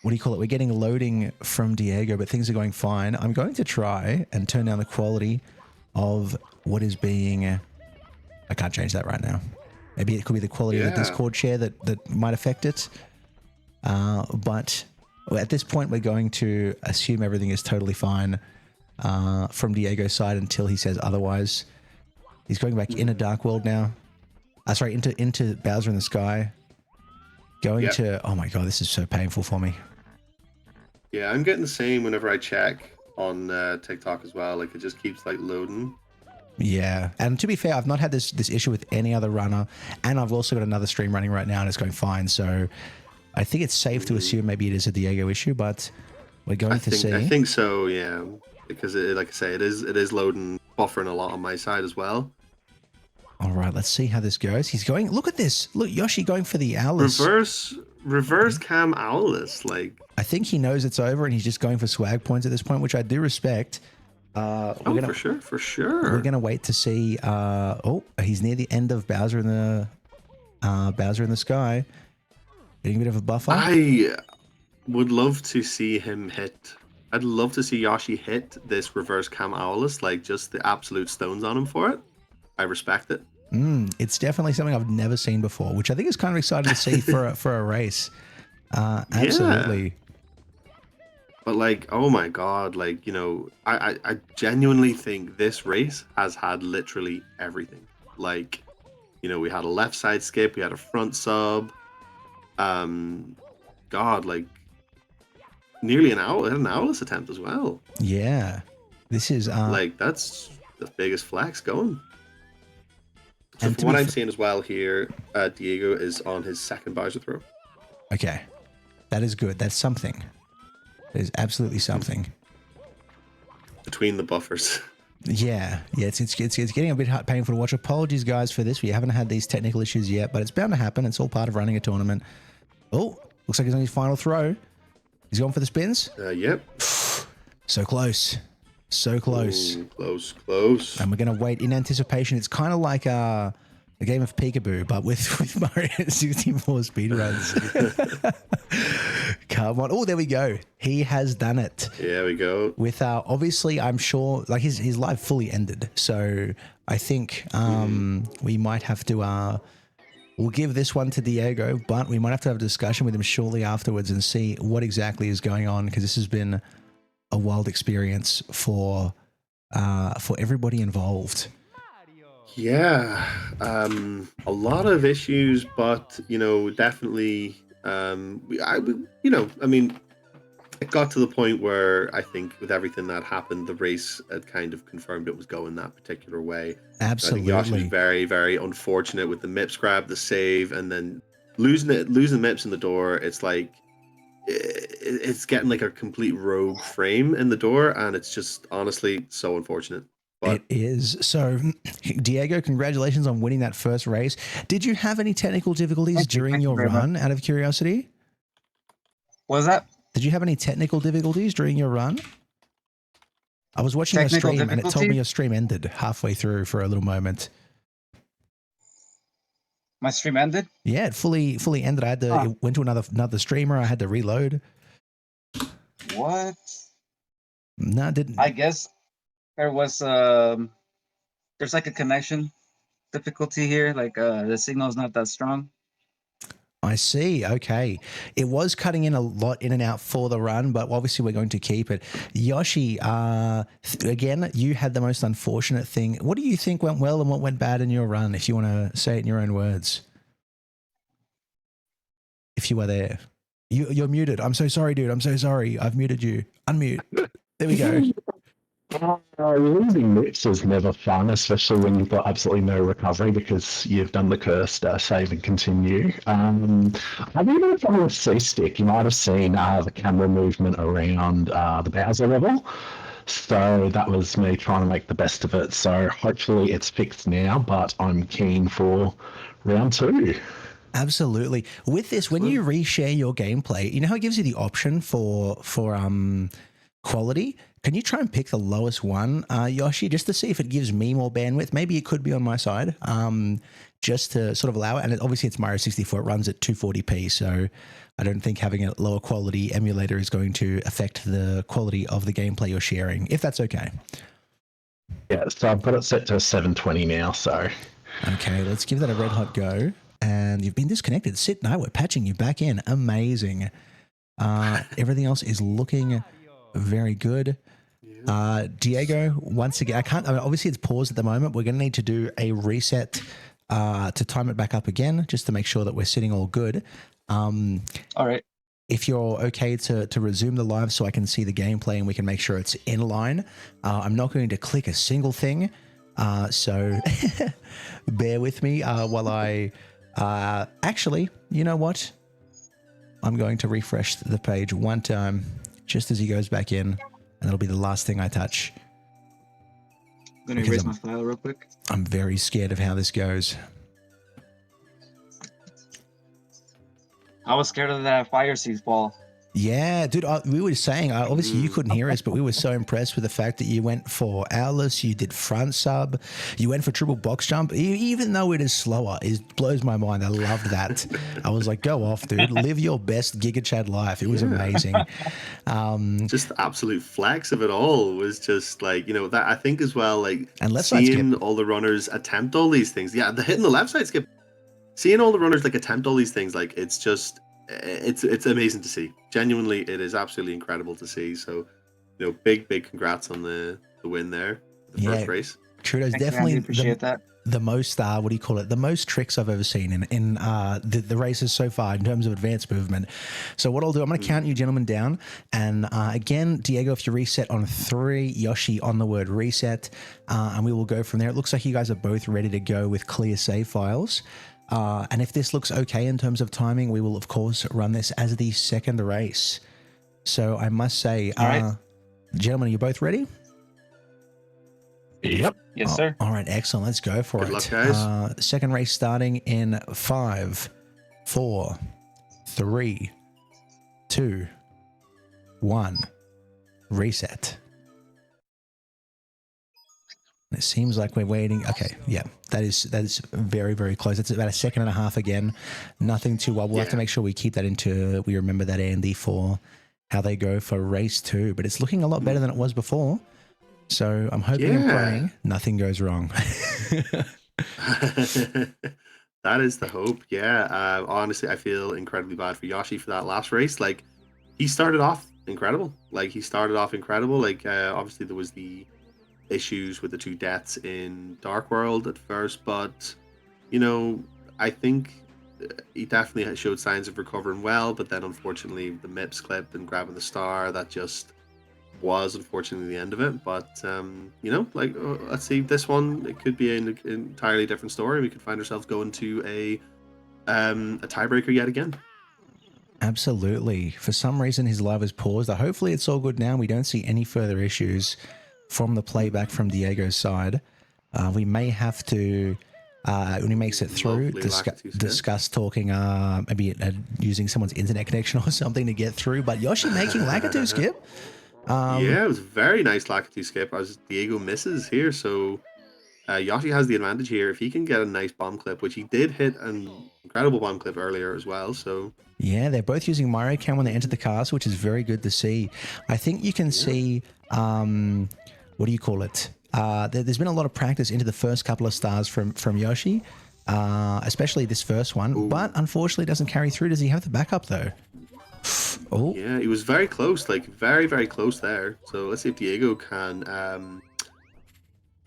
Speaker 1: do you call it? We're getting loading from Diego, but things are going fine. I'm going to try and turn down the quality of what is being... I can't change that right now. Maybe it could be the quality of the Discord share that might affect it. But at this point, we're going to assume everything is totally fine from Diego's side until he says otherwise. He's going back in a Dark World now. Sorry, into Bowser in the Sky. Going to... Oh my god, this is so painful for me.
Speaker 3: Yeah, I'm getting the same whenever I check on TikTok as well. Like, it just keeps, like, loading.
Speaker 1: Yeah, and to be fair, I've not had this issue with any other runner, and I've also got another stream running right now, and it's going fine, so I think it's safe to assume maybe it is a Diego issue, but we're going to see.
Speaker 3: I think so, yeah, because, like I say, it is loading, buffering a lot on my side as well.
Speaker 1: All right, let's see how this goes. He's going... Look at this. Look, Yoshi going for the Owless.
Speaker 3: Reverse cam Owless. Like,
Speaker 1: I think he knows it's over and he's just going for swag points at this point, which I do respect.
Speaker 3: For sure.
Speaker 1: We're going to wait to see... he's near the end of Bowser in the Sky. Getting a bit of a buffer.
Speaker 3: I would love to see him hit... I'd love to see Yoshi hit this reverse cam Owless, like just the absolute stones on him for it. I respect it.
Speaker 1: It's definitely something I've never seen before, which I think is kind of exciting to see for a race. Absolutely.
Speaker 3: Yeah. But like, oh my god, like, you know, I genuinely think this race has had literally everything. Like, you know, we had a left side skip, we had a front sub. God, like, nearly an Owless attempt as well.
Speaker 1: Yeah. This is...
Speaker 3: like, that's the biggest flex going. So from what I'm seeing as well here, Diego is on his second Bowser throw.
Speaker 1: Okay. That is good. That's something. That is absolutely something.
Speaker 3: Between the buffers.
Speaker 1: Yeah. It's getting a bit painful to watch. Apologies, guys, for this. We haven't had these technical issues yet, but it's bound to happen. It's all part of running a tournament. Oh, looks like he's on his final throw. He's going for the spins?
Speaker 3: Yep.
Speaker 1: So close. So close.
Speaker 3: Ooh, close.
Speaker 1: And we're going to wait in anticipation. It's kind of like a game of peekaboo, but with Mario 64 speedruns. Come on. Oh, there we go. He has done it.
Speaker 3: There we go.
Speaker 1: With obviously, I'm sure, like his live fully ended. So I think we might have to... we'll give this one to Diego, but we might have to have a discussion with him shortly afterwards and see what exactly is going on, because this has been a wild experience for everybody involved.
Speaker 3: Yeah, a lot of issues, but you know, definitely, I mean, it got to the point where I think with everything that happened, the race had kind of confirmed it was going that particular way.
Speaker 1: Absolutely.
Speaker 3: So I think Yoshi was very, very unfortunate with the MIPS grab, the save, and then losing MIPS in the door. It's like it's getting like a complete rogue frame in the door, and it's just honestly so unfortunate. But
Speaker 1: it is. So, Diego, congratulations on winning that first race. Did you have any technical difficulties during your run, out of curiosity?
Speaker 2: What was that?
Speaker 1: Did you have any technical difficulties during your run? I was watching your stream and it told me your stream ended halfway through for a little moment.
Speaker 2: My stream ended?
Speaker 1: Yeah, it fully ended. I had to it went to another streamer. I had to reload.
Speaker 2: What?
Speaker 1: No, I didn't.
Speaker 2: I guess there was there's like a connection difficulty here. Like the signal's not that strong.
Speaker 1: I see. Okay. It was cutting in a lot in and out for the run, but obviously we're going to keep it. Yoshi, again, you had the most unfortunate thing. What do you think went well and what went bad in your run, if you want to say it in your own words? If you are there. You're muted. I'm so sorry, dude. I'm so sorry. I've muted you. Unmute. There we go.
Speaker 4: Losing MIPS is never fun, especially when you've got absolutely no recovery because you've done the cursed save and continue. I don't know if on the C-stick, you might have seen the camera movement around the Bowser level. So that was me trying to make the best of it. So hopefully it's fixed now, but I'm keen for round 2.
Speaker 1: Absolutely. With this, when you reshare your gameplay, you know how it gives you the option for quality? Can you try and pick the lowest one, Yoshi, just to see if it gives me more bandwidth? Maybe it could be on my side, just to sort of allow it. And obviously it's Mario 64. It runs at 240p, so I don't think having a lower quality emulator is going to affect the quality of the gameplay you're sharing, if that's okay.
Speaker 4: Yeah, so I've got it set to 720 now, so...
Speaker 1: Okay, let's give that a red hot go. And you've been disconnected. Sid, no, we're patching you back in. Amazing. Everything else is looking very good. Diego, once again, obviously it's paused at the moment. We're going to need to do a reset to time it back up again, just to make sure that we're sitting all good.
Speaker 2: All right.
Speaker 1: If you're okay to resume the live so I can see the gameplay and we can make sure it's in line. I'm not going to click a single thing. So bear with me while I actually, you know what? I'm going to refresh the page one time just as he goes back in, and that'll be the last thing I touch.
Speaker 2: I'm going to erase my file real quick.
Speaker 1: I'm very scared of how this goes.
Speaker 2: I was scared of that fire seed fall.
Speaker 1: Yeah, dude, we were saying, obviously you couldn't hear us, but we were so impressed with the fact that you went for Owless, you did front sub, you went for triple box jump, even though it is slower. It blows my mind. I loved that. I was like, go off, dude. Live your best Giga Chad life. It was amazing.
Speaker 3: Just the absolute flex of it all was just like, you know, that I think as well, like
Speaker 1: and
Speaker 3: seeing all the runners attempt all these things. Yeah, the hitting the left side skip. Seeing all the runners like attempt all these things, like it's just... It's amazing to see. Genuinely, it is absolutely incredible to see. So, you know, big congrats on the win there, the first race.
Speaker 1: Trudeau's definitely the most what do you call it? The most tricks I've ever seen in the races so far in terms of advanced movement. So what I'll do, I'm going to count you gentlemen down, and again, Diego, if you reset on 3, Yoshi on the word reset, and we will go from there. It looks like you guys are both ready to go with clear save files. And if this looks okay in terms of timing, we will, of course, run this as the second race. So I must say, gentlemen, are you both ready?
Speaker 4: Yep.
Speaker 2: Yes, sir.
Speaker 1: All right, excellent. Let's go for it.
Speaker 3: Good luck, guys.
Speaker 1: Second race starting in 5, 4, 3, 2, 1. Reset. It seems like we're waiting. Okay, yeah, that is very, very close. It's about a second and a half again. Nothing too well. We'll have to make sure we keep that into, we remember that, Andy, for how they go for race 2. But it's looking a lot better than it was before. So I'm hoping and praying nothing goes wrong.
Speaker 3: That is the hope. Yeah. Honestly, I feel incredibly bad for Yoshi for that last race. Like, he started off incredible. Like, obviously there was the issues with the 2 deaths in Dark World at first, but you know, I think he definitely showed signs of recovering well, but then unfortunately the MIPS clip and grabbing the star, that just was unfortunately the end of it. But you know, like let's see, this one, it could be an entirely different story. We could find ourselves going to a tiebreaker yet again.
Speaker 1: Absolutely. For some reason, his live is paused. Hopefully, it's all good now. We don't see any further issues from the playback from Diego's side. We may have to, when he makes it through, discuss talking, maybe using someone's internet connection or something to get through. But Yoshi making Lakitu skip.
Speaker 3: Yeah, it was a very nice Lakitu skip as Diego misses here. So Yoshi has the advantage here. If he can get a nice bomb clip, which he did hit an incredible bomb clip earlier as well. So
Speaker 1: yeah, they're both using Mario Cam when they enter the castle, which is very good to see. I think you can see, what do you call it? There's been a lot of practice into the first couple of stars from Yoshi, especially this first one. Ooh. But unfortunately, doesn't carry through. Does he have the backup though? Oh,
Speaker 3: yeah, he was very close, like very, very close there. So let's see if Diego can.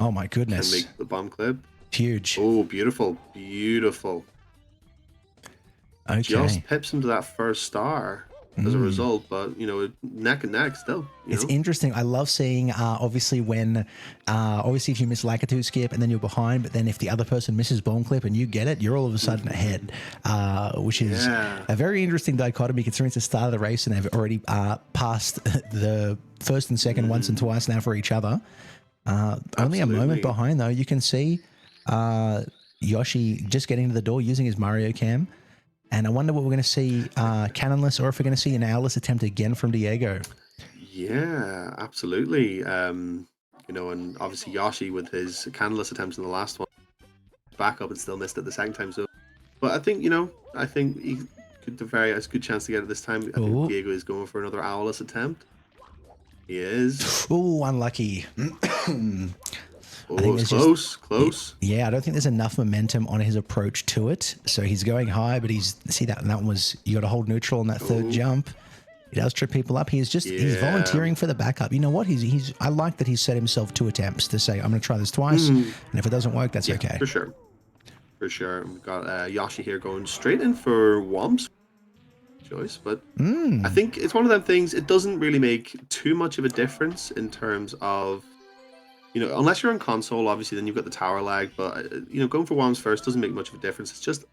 Speaker 1: Oh my goodness!
Speaker 3: Can make the bomb clip.
Speaker 1: Huge.
Speaker 3: Oh, beautiful, beautiful.
Speaker 1: Okay.
Speaker 3: Just pips him to that first star as a result, but you know, neck and neck still.
Speaker 1: It's interesting. I love seeing obviously when obviously if you miss Lakitu skip and then you're behind, but then if the other person misses bomb clip and you get it, you're all of a sudden ahead, which is a very interesting dichotomy considering it's the start of the race and they've already passed the first and second once and twice now for each other. Only a moment behind though. You can see Yoshi just getting to the door using his Mario Cam. And I wonder what we're going to see cannonless or if we're going to see an owlless attempt again from Diego.
Speaker 3: Yeah, absolutely. You know, and obviously Yoshi with his cannonless attempts in the last one, back up and still missed it the second time. So, but I think, you know, I think he could have a very good chance to get it this time. I think Diego is going for another owlless attempt. He is.
Speaker 1: Oh, unlucky.
Speaker 3: I think it's close.
Speaker 1: Yeah, I don't think there's enough momentum on his approach to it. So he's going high, but that one was, you got to hold neutral on that third jump. He does trip people up. He's volunteering for the backup. You know what? I like that he's set himself 2 attempts to say, I'm going to try this twice. And if it doesn't work, that's okay.
Speaker 3: For sure. We've got Yoshi here going straight in for Womps choice, but I think it's one of them things. It doesn't really make too much of a difference in terms of, you know, unless you're on console, obviously, then you've got the tower lag. But, you know, going for Worms first doesn't make much of a difference. It's just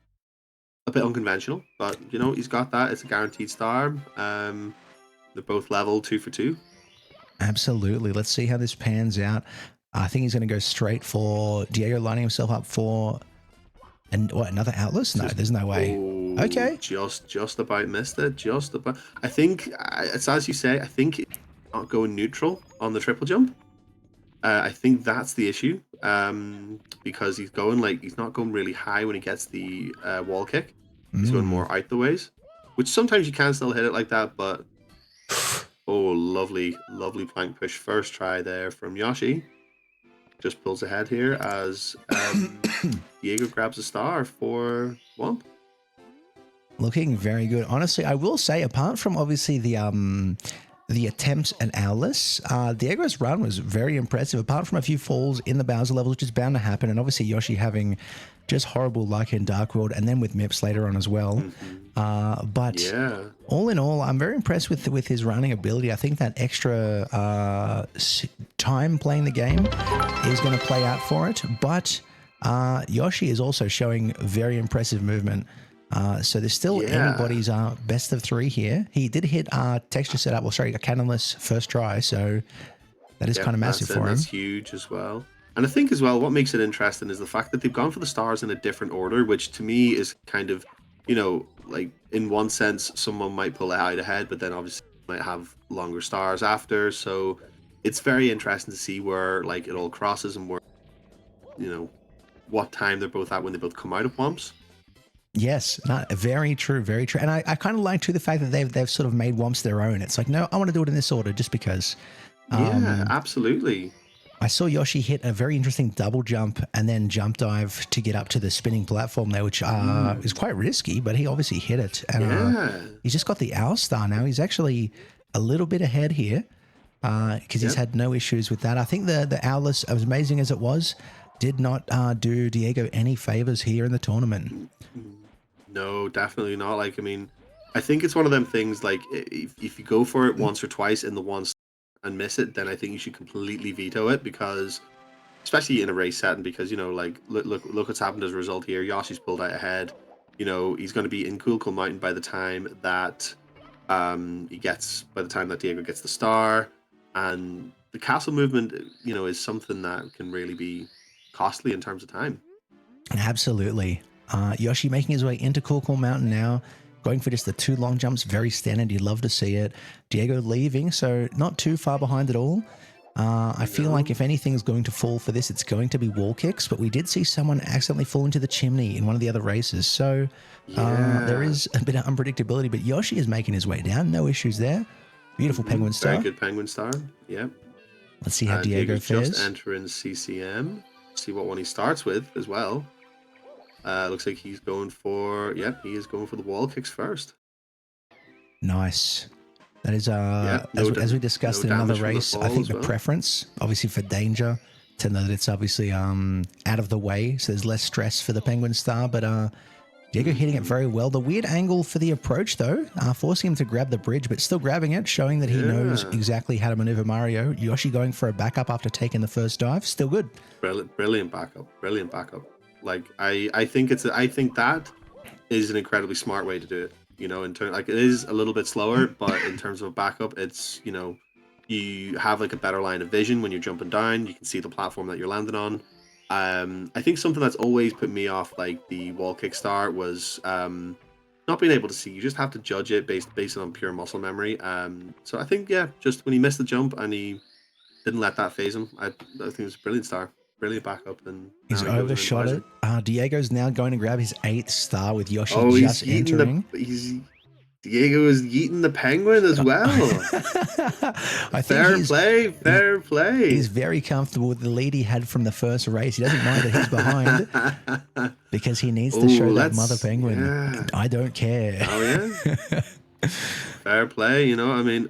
Speaker 3: a bit unconventional. But, you know, he's got that. It's a guaranteed star. They're both level 2 for 2.
Speaker 1: Absolutely. Let's see how this pans out. I think he's going to go straight for Diego lining himself up for another Outless? No, there's no way. Okay.
Speaker 3: Just about missed it. Just about. I think, it's as you say, I think it's not going neutral on the triple jump. I think that's the issue, because he's not going really high when he gets the wall kick. He's going more out the ways, which sometimes you can still hit it like that, but lovely plank push first try there from Yoshi. Just pulls ahead here as Diego grabs a star for Womp.
Speaker 1: Looking very good. Honestly, I will say, apart from obviously the attempts and owlless, Diego's run was very impressive, apart from a few falls in the Bowser levels, which is bound to happen, and obviously Yoshi having just horrible luck in Dark World, and then with MIPS later on as well. But all in all, I'm very impressed with his running ability. I think that extra time playing the game is going to play out for it, but Yoshi is also showing very impressive movement. So there's still anybody's best of 3 here. He did hit texture setup, a cannonless first try, so that is kind of massive for him.
Speaker 3: That's huge as well. And I think as well, what makes it interesting is the fact that they've gone for the stars in a different order, which to me is kind of, you know, like in one sense, someone might pull it ahead, but then obviously might have longer stars after. So it's very interesting to see where like it all crosses and where, you know, what time they're both at when they both come out of Womps.
Speaker 1: Yes, very true, very true. And I kind of like too the fact that they've sort of made Womps their own. It's like, no, I want to do it in this order just because.
Speaker 3: Yeah, absolutely.
Speaker 1: I saw Yoshi hit a very interesting double jump and then jump dive to get up to the spinning platform there, which is quite risky, but he obviously hit it. And he's just got the owl star now. He's actually a little bit ahead here because he's had no issues with that. I think the owlless, as amazing as it was, did not do Diego any favors here in the tournament.
Speaker 3: No, definitely not. Like, I mean, I think it's one of them things. Like, if you go for it once or twice in the one and miss it, then I think you should completely veto it because, especially in a race setting, because like look what's happened as a result here. Yoshi's pulled out ahead. He's going to be in Cool Mountain by the time that Diego gets the star, and the castle movement, is something that can really be costly in terms of time.
Speaker 1: Absolutely. Yoshi making his way into Cool Mountain now, going for just the 2 long jumps, very standard. You'd love to see it. Diego leaving, so not too far behind at all. I feel like if anything's going to fall for this, it's going to be wall kicks, but we did see someone accidentally fall into the chimney in one of the other races, so there is a bit of unpredictability, but Yoshi is making his way down. No issues there. Beautiful penguin star.
Speaker 3: Very good penguin star, yep.
Speaker 1: Let's see how Diego fares.
Speaker 3: Just entering CCM. See what one he starts with as well. Looks like he's going for, he is going for the wall kicks first.
Speaker 1: Nice. That is, as we discussed in another race, I think the preference, obviously for danger, to know that it's obviously out of the way, so there's less stress for the penguin star, but Diego hitting it very well. The weird angle for the approach, though, forcing him to grab the bridge, but still grabbing it, showing that he knows exactly how to maneuver Mario. Yoshi going for a backup after taking the first dive, still good.
Speaker 3: Brilliant backup. Like, I think that is an incredibly smart way to do it. In turn, like, it is a little bit slower, but in terms of backup, it's you have like a better line of vision when you're jumping down. You can see the platform that you're landing on. I think something that's always put me off, like the wall kick star, was not being able to see. You just have to judge it based on pure muscle memory. So I think just when he missed the jump and he didn't let that phase him, I think it was a brilliant star. Brilliant backup, and
Speaker 1: he's overshot it. Diego's now going to grab his 8th star with Yoshi just entering.
Speaker 3: Diego is yeeting the penguin as well.
Speaker 1: I think
Speaker 3: fair play.
Speaker 1: He's very comfortable with the lead he had from the first race. He doesn't mind that he's behind because he needs to show that mother penguin. Yeah. I don't care.
Speaker 3: Oh yeah. Fair play. I mean,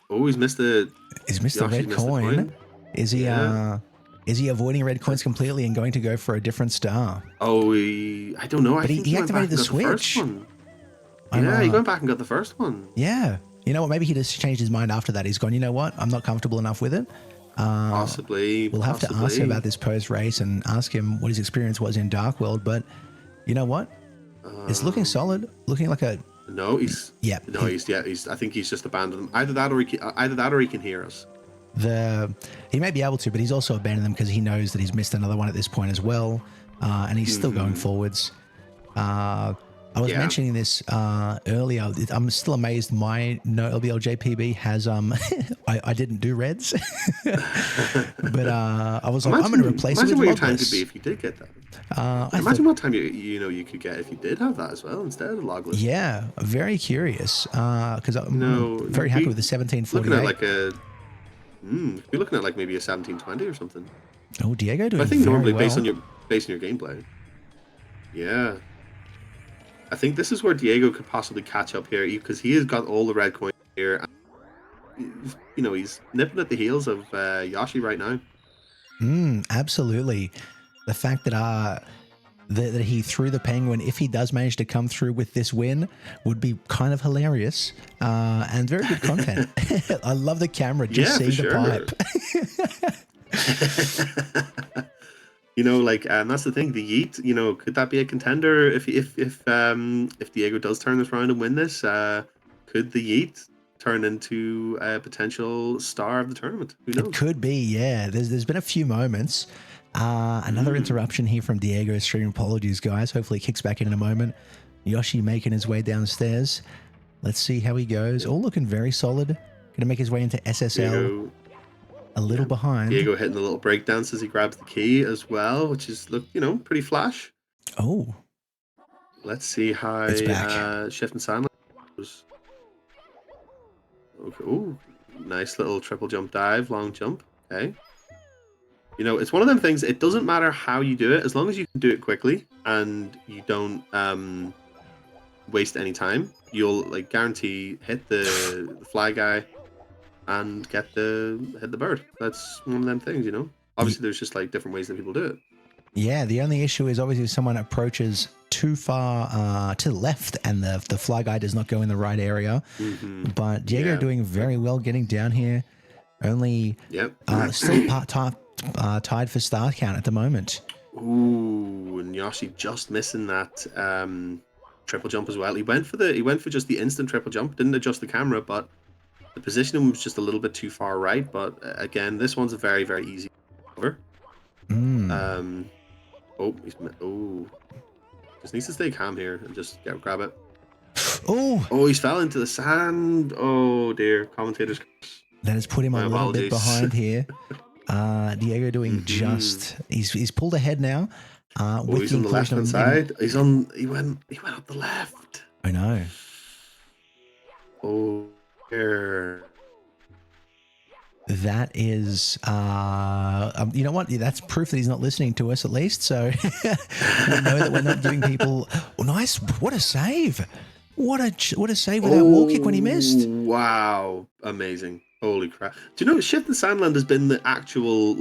Speaker 3: he's missed the.
Speaker 1: He's missed the red coin. Is he? Is he avoiding red coins completely and going to go for a different star?
Speaker 3: Oh, I don't know.
Speaker 1: But he activated the switch.
Speaker 3: He went back and got the first one.
Speaker 1: Yeah. You know what? Maybe he just changed his mind after that. He's gone, you know what? I'm not comfortable enough with it.
Speaker 3: Possibly.
Speaker 1: We'll have to ask him about this post-race and ask him what his experience was in Dark World. But you know what? It's looking solid. Looking like a...
Speaker 3: No, he's... Yeah. No, he's... I think he's just abandoned them. Either that or he can hear us.
Speaker 1: He may be able to, but he's also abandoned them because he knows that he's missed another one at this point as well, and he's still going forwards. I was mentioning this earlier. I'm still amazed my no LBL JPB has I didn't do reds, but I was like, I'm going to replace it with
Speaker 3: Imagine what your time
Speaker 1: logless.
Speaker 3: could be if you did get that. Imagine what time you could get if you did have that as well instead of logless.
Speaker 1: Yeah, very curious because I'm very happy with the 1748.
Speaker 3: Looking at like a. You're looking at like maybe a 1720 or something.
Speaker 1: Oh, Diego doing
Speaker 3: I think
Speaker 1: very
Speaker 3: normally
Speaker 1: well.
Speaker 3: based on your gameplay. Yeah. I think this is where Diego could possibly catch up here because he has got all the red coins here. He's nipping at the heels of Yoshi right now.
Speaker 1: Absolutely. The fact that that he threw the penguin, if he does manage to come through with this win, would be kind of hilarious and very good content. I love the camera just seeing the pipe.
Speaker 3: And that's the thing. The yeet, could that be a contender if Diego does turn this around and win this? Could the yeet turn into a potential star of the tournament? Who knows?
Speaker 1: It could be, yeah. There's been a few moments. Another interruption here from Diego. Stream, apologies, guys. Hopefully he kicks back in a moment. Yoshi making his way downstairs. Let's see how he goes. All looking very solid. Going to make his way into SSL.
Speaker 3: Diego,
Speaker 1: a little behind.
Speaker 3: Diego hitting the little breakdance as he grabs the key as well, which is pretty flash.
Speaker 1: Oh.
Speaker 3: Let's see how Shift and Sandline goes. Okay. Ooh, nice little triple jump dive, long jump. Okay. It's one of them things, it doesn't matter how you do it, as long as you can do it quickly and you don't waste any time, you'll guarantee hit the fly guy and hit the bird. That's one of them things, Obviously there's just different ways that people do it.
Speaker 1: Yeah, the only issue is obviously if someone approaches too far to the left and the fly guy does not go in the right area. But Diego doing very well getting down here. Only still tied for star count at the moment.
Speaker 3: Ooh, and Yoshi just missing that triple jump as well. He went for just the instant triple jump, didn't adjust the camera, but the positioning was just a little bit too far right. But again, this one's a very, very easy cover. Just needs to stay calm here and just grab it. Oh, he's fell into the sand. Oh dear, commentators.
Speaker 1: That has put him a little bit behind here. Diego doing he's pulled ahead now.
Speaker 3: He's on the left hand side. He went up the left.
Speaker 1: I know.
Speaker 3: Oh dear.
Speaker 1: That is, you know what? That's proof that he's not listening to us, at least. So we know that we're not giving people. Oh, nice! What a save! What a save with that wall kick when he missed.
Speaker 3: Wow, amazing! Holy crap! Do you know Shifting Sandland has been the actual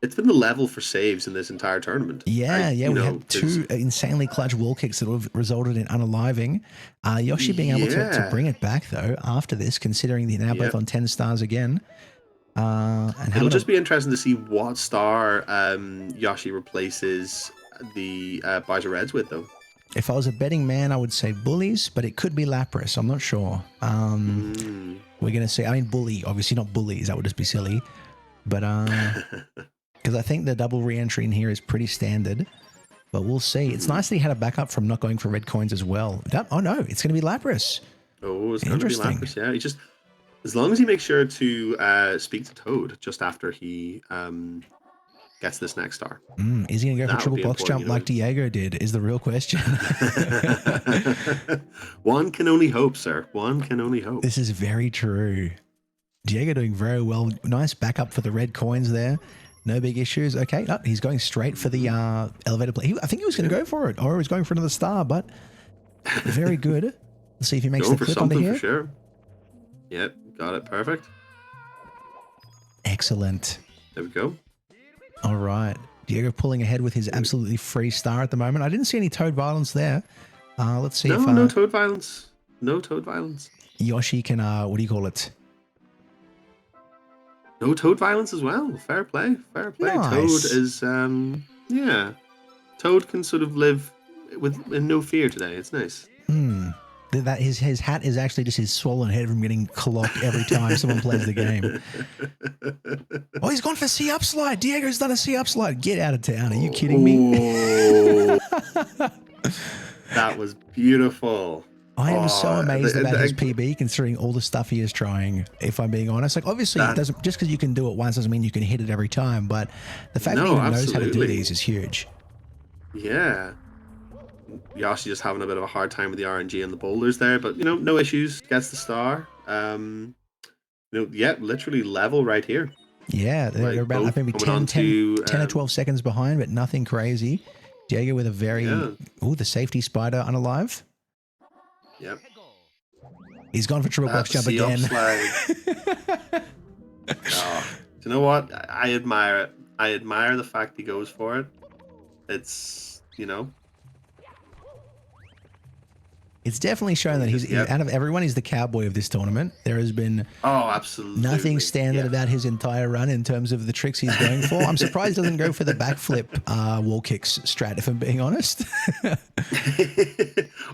Speaker 3: it's been the level for saves in this entire tournament?
Speaker 1: Yeah, we had two insanely clutch wall kicks that have resulted in unaliving. Yoshi being able to bring it back though after this, considering they're now both on 10 stars again. And
Speaker 3: it'll just be interesting to see what star Yoshi replaces the Bowser Reds with, though.
Speaker 1: If I was a betting man, I would say Bullies, but it could be Lapras. I'm not sure. We're going to see. I mean, Bully, obviously not Bullies. That would just be silly. But because I think the double re-entry in here is pretty standard. But we'll see. It's nice that he had a backup from not going for red coins as well. Oh, no, it's going to be Lapras.
Speaker 3: Oh, it's going to be Lapras, yeah. He just... As long as he makes sure to speak to Toad just after he gets this next star.
Speaker 1: Is he going to go for triple box jump like Diego did is the real question.
Speaker 3: One can only hope, sir. One can only hope.
Speaker 1: This is very true. Diego doing very well. Nice backup for the red coins there. No big issues. Okay, he's going straight for the elevator play. I think he was going to go for it, or he was going for another star, but very good. Let's see if he makes the clip under here.
Speaker 3: For sure. Yep. Got it. Perfect.
Speaker 1: Excellent.
Speaker 3: There we go.
Speaker 1: All right. Diego pulling ahead with his absolutely free star at the moment. I didn't see any Toad violence there. Let's see if...
Speaker 3: No Toad violence. No Toad violence.
Speaker 1: Yoshi can, what do you call it?
Speaker 3: No Toad violence as well. Fair play. Fair play.
Speaker 1: Nice.
Speaker 3: Toad is, Toad can sort of live in no fear today. It's nice.
Speaker 1: That his hat is actually just his swollen head from getting clocked every time someone plays the game. Oh, he's gone for C-up slide. Diego's done a C-up slide. Get out of town. Are you kidding me?
Speaker 3: That was beautiful.
Speaker 1: I am so amazed about his PB, considering all the stuff he is trying, if I'm being honest. Like, obviously, it doesn't, just because you can do it once doesn't mean you can hit it every time, but the fact that he even knows how to do these is huge.
Speaker 3: Yeah. Yoshi just having a bit of a hard time with the RNG and the boulders there, but no issues. Gets the star. Literally level right here.
Speaker 1: Yeah, they're about maybe 10 or 12 seconds behind, but nothing crazy. Diego with a very the safety spider unalive.
Speaker 3: Yep.
Speaker 1: He's gone for triple box jump again.
Speaker 3: Do you know what? I admire it. I admire the fact he goes for it. It's
Speaker 1: It's definitely shown that he's out of everyone, he's the cowboy of this tournament. There has been
Speaker 3: absolutely
Speaker 1: nothing standard about his entire run in terms of the tricks he's going for. I'm surprised he doesn't go for the backflip wall kicks strat, if I'm being honest.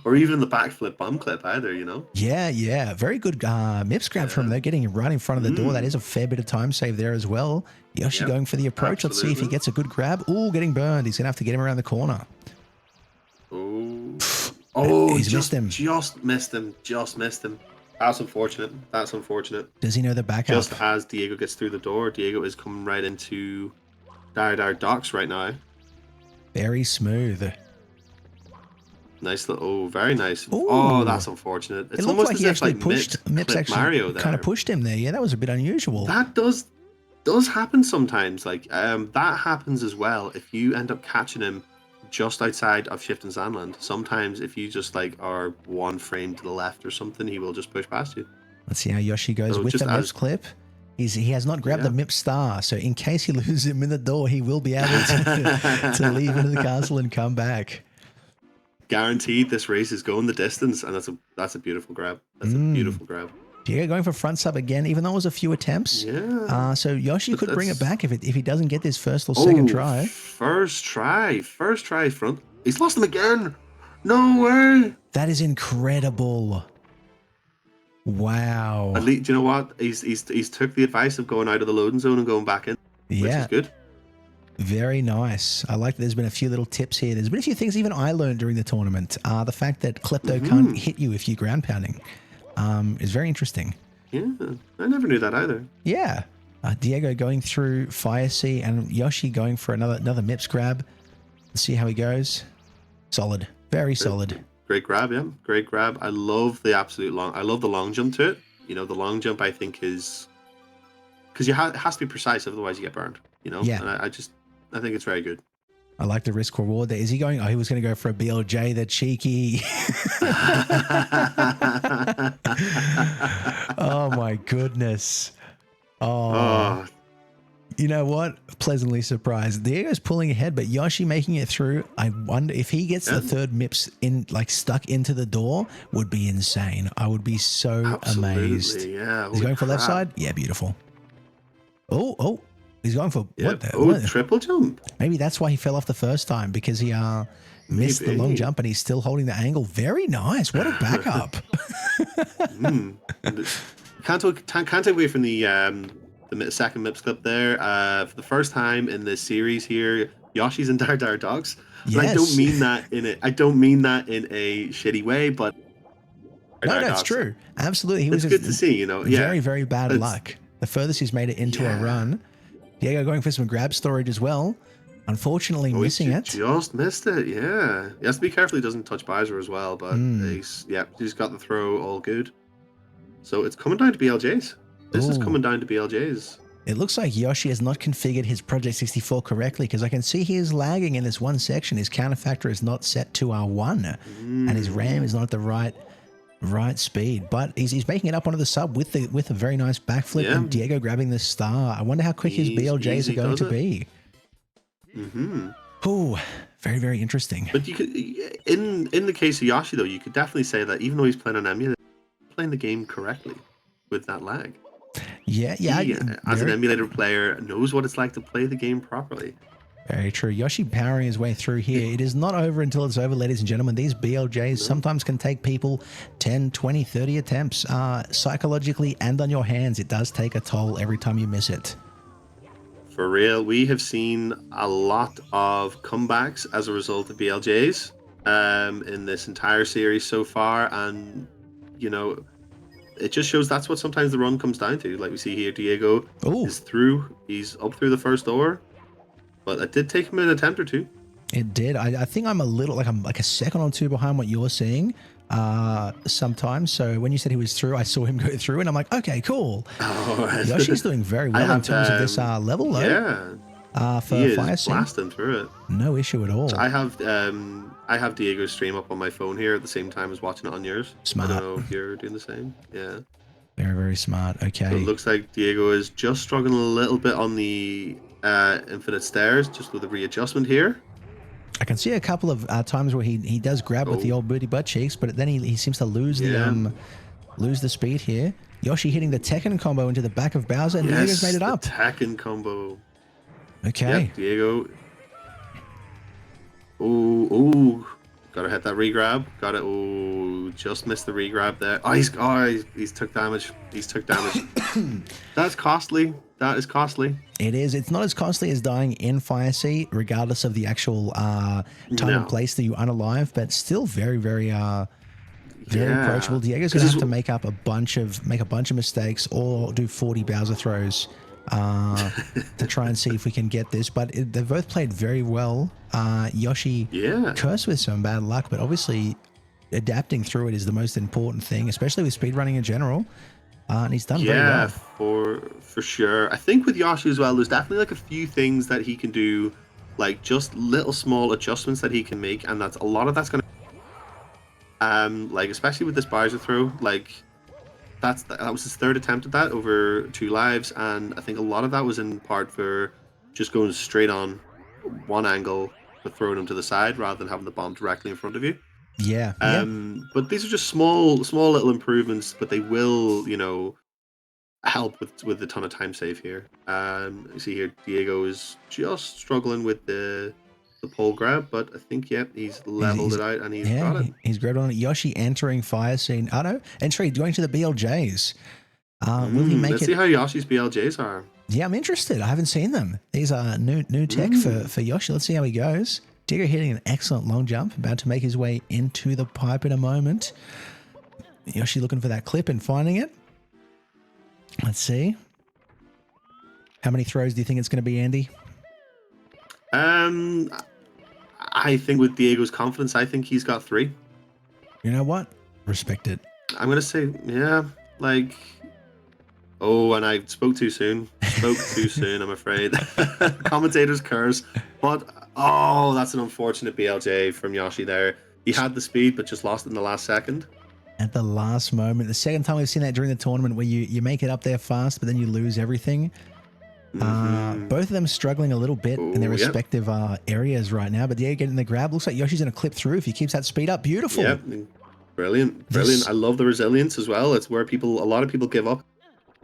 Speaker 3: Or even the backflip bum clip either,
Speaker 1: Yeah. Very good MIPS grab from him. They're getting him right in front of the door. That is a fair bit of time save there as well. Yoshi going for the approach. Absolutely. Let's see if he gets a good grab. Ooh, getting burned. He's going to have to get him around the corner.
Speaker 3: He's missed him. Just missed him. That's unfortunate.
Speaker 1: Does he know the backup?
Speaker 3: Just as Diego gets through the door, Diego is coming right into Dire Docks right now.
Speaker 1: Very smooth.
Speaker 3: Nice little, very nice.
Speaker 1: Ooh.
Speaker 3: Oh, that's unfortunate.
Speaker 1: It looks like he actually pushed Mips. Actually,
Speaker 3: Mario there.
Speaker 1: Kind of pushed him there. Yeah, that was a bit unusual.
Speaker 3: That does happen sometimes. That happens as well. If you end up catching him just outside of Shifting Sandland, sometimes if you just are one frame to the left or something, he will just push past you.
Speaker 1: Let's see how Yoshi goes with the Mips clip. He has not grabbed the MIP star, so in case he loses him in the door, he will be able to leave into the castle and come back.
Speaker 3: Guaranteed, this race is going the distance, and that's a beautiful grab. That's a beautiful grab.
Speaker 1: Diego going for front sub again, even though it was a few attempts.
Speaker 3: Yeah.
Speaker 1: So Yoshi could bring it back if he doesn't get this first or second try.
Speaker 3: First try front. He's lost him again. No way.
Speaker 1: That is incredible. Wow.
Speaker 3: At least, do you know what? He's took the advice of going out of the loading zone and going back in, which is good.
Speaker 1: Very nice. I like that there's been a few little tips here. There's been a few things even I learned during the tournament. The fact that Klepto can't hit you if you're ground pounding is very interesting.
Speaker 3: Yeah, I never knew that either.
Speaker 1: Yeah. Diego going through Fire Sea and Yoshi going for another MIPS grab. Let's see how he goes. Solid. Very solid.
Speaker 3: Great grab, yeah. Great grab. I love the long jump to it. You know, the long jump I think is... Because it has to be precise, otherwise you get burned. You know?
Speaker 1: Yeah.
Speaker 3: And I think it's very good.
Speaker 1: I like the risk reward there. Is he going? Oh, he was going to go for a BLJ, the cheeky. Oh, my goodness. Oh. You know what? Pleasantly surprised. Diego's pulling ahead, but Yoshi making it through. I wonder if he gets the third MIPS stuck into the door, would be insane. I would be so amazed.
Speaker 3: Yeah.
Speaker 1: He's going for left side? Yeah, beautiful. Oh. He's going for what?
Speaker 3: Triple jump.
Speaker 1: Maybe that's why he fell off the first time, because he missed the long jump and he's still holding the angle. Very nice. What a backup.
Speaker 3: Can't take away from the second MIPS clip there. For the first time in this series here, Yoshi's in Dar Dogs. Yes. And I don't mean that in a shitty way, but
Speaker 1: no, it's true. Absolutely.
Speaker 3: It's good to see, you know.
Speaker 1: Very, very bad luck. The furthest he's made it into a run. Diego going for some grab storage as well. Unfortunately, missing it.
Speaker 3: Just missed it, yeah. He has to be careful he doesn't touch Bowser as well, but he's got the throw all good. So it's coming down to BLJs. This is coming down to BLJs.
Speaker 1: It looks like Yoshi has not configured his Project 64 correctly, because I can see he is lagging in this one section. His counter factor is not set to R1, and his RAM is not at the right speed, but he's making it up onto the sub with a very nice backflip and Diego grabbing the star. I wonder how quick his BLJs are going to be. Oh, very, very interesting.
Speaker 3: But you could, in the case of Yoshi though, you could definitely say that even though he's playing on emulator, he's playing the game correctly with that lag.
Speaker 1: Yeah.
Speaker 3: As an emulator player, knows what it's like to play the game properly.
Speaker 1: Very true. Yoshi powering his way through here. It is not over until it's over, ladies and gentlemen. These BLJs sometimes can take people 10, 20, 30 attempts. Psychologically and on your hands, it does take a toll every time you miss it.
Speaker 3: For real, we have seen a lot of comebacks as a result of BLJs in this entire series so far. And, you know, it just shows that's what sometimes the run comes down to. Like we see here, Diego is through. He's up through the first door. But it did take him an attempt or two.
Speaker 1: It did. I think I'm a little I'm like a second or two behind what you're seeing sometimes. So when you said he was through, I saw him go through, and I'm like, okay, cool. Yoshi's doing very well in terms of this level, though.
Speaker 3: Yeah.
Speaker 1: For
Speaker 3: he
Speaker 1: Fire
Speaker 3: is blasting through it.
Speaker 1: No issue at all.
Speaker 3: So I have Diego's stream up on my phone here at the same time as watching it on yours.
Speaker 1: Smart.
Speaker 3: I don't know if you're doing the same. Yeah.
Speaker 1: Very, very smart. Okay.
Speaker 3: So it looks like Diego is just struggling a little bit on the infinite stairs, just with a readjustment here.
Speaker 1: I can see a couple of times where he does grab with the old booty butt cheeks, but then he seems to lose the speed here. Yoshi hitting the Tekken combo into the back of Bowser, and Diego's made it up.
Speaker 3: Tekken combo.
Speaker 1: Okay.
Speaker 3: Yep, Diego. Oh, gotta hit that regrab. Got it. Oh, just missed the regrab there. He's took damage. That's costly. That is costly.
Speaker 1: It is. It's not as costly as dying in Fire Sea, regardless of the actual time and place that you unalive, but still very, very approachable. Diego's gonna have to make a bunch of mistakes or do 40 Bowser throws to try and see if we can get this. But they've both played very well. Yoshi cursed with some bad luck, but obviously adapting through it is the most important thing, especially with speedrunning in general. And he's done very well.
Speaker 3: For sure. I think with Yoshi as well, there's definitely like a few things that he can do, like just little small adjustments that he can make, and that's a lot of that's gonna like especially with this Bowser throw, like that was his third attempt at that over 2 lives, and I think a lot of that was in part for just going straight on one angle but throwing him to the side rather than having the bomb directly in front of you.
Speaker 1: Yeah.
Speaker 3: But these are just small little improvements, but they will, help with a ton of time save here. You see here, Diego is just struggling with the pole grab, but I think he's leveled it out and he's got it.
Speaker 1: He's grabbed on it. Yoshi entering fire scene. Oh no, entry going to the BLJs. Will he make
Speaker 3: let's see how Yoshi's BLJs are.
Speaker 1: Yeah, I'm interested. I haven't seen them. These are new tech for Yoshi. Let's see how he goes. Diego hitting an excellent long jump, about to make his way into the pipe in a moment. Yoshi looking for that clip and finding it. Let's see. How many throws do you think it's going to be, Andy?
Speaker 3: I think with Diego's confidence, I think he's got 3.
Speaker 1: You know what? Respect it.
Speaker 3: I'm going to say, oh, and I spoke too soon. I'm afraid. Commentators curse. But, that's an unfortunate BLJ from Yoshi there. He had the speed, but just lost it in the last second.
Speaker 1: At the last moment. The second time we've seen that during the tournament where you make it up there fast, but then you lose everything. Both of them struggling a little bit in their respective areas right now, but Diego getting the grab. Looks like Yoshi's going to clip through if he keeps that speed up. Beautiful.
Speaker 3: Yep. Brilliant. I love the resilience as well. It's where a lot of people give up.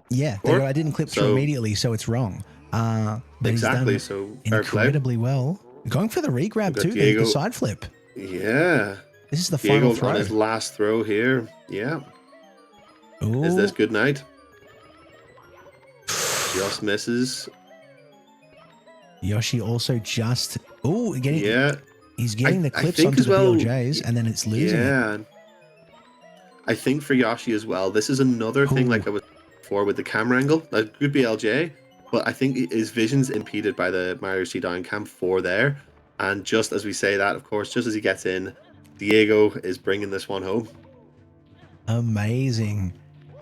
Speaker 1: Yeah, I didn't clip through immediately, so it's wrong. But
Speaker 3: exactly.
Speaker 1: He's
Speaker 3: done
Speaker 1: incredibly well. Going for the regrab too, the side flip.
Speaker 3: Yeah.
Speaker 1: This is the
Speaker 3: Diego
Speaker 1: final throw.
Speaker 3: On his last throw here. Yeah.
Speaker 1: Ooh.
Speaker 3: Is this good night? Just misses.
Speaker 1: Yoshi also just he's getting the clips
Speaker 3: think
Speaker 1: onto
Speaker 3: as
Speaker 1: the
Speaker 3: well,
Speaker 1: BLJs and then it's losing it.
Speaker 3: I think for Yoshi as well, this is another thing like I was before with the camera angle. Like good BLJ, but I think his vision's impeded by the Mario C down cam 4 there. And just as we say that, of course, just as he gets in, Diego is bringing this one home.
Speaker 1: Amazing.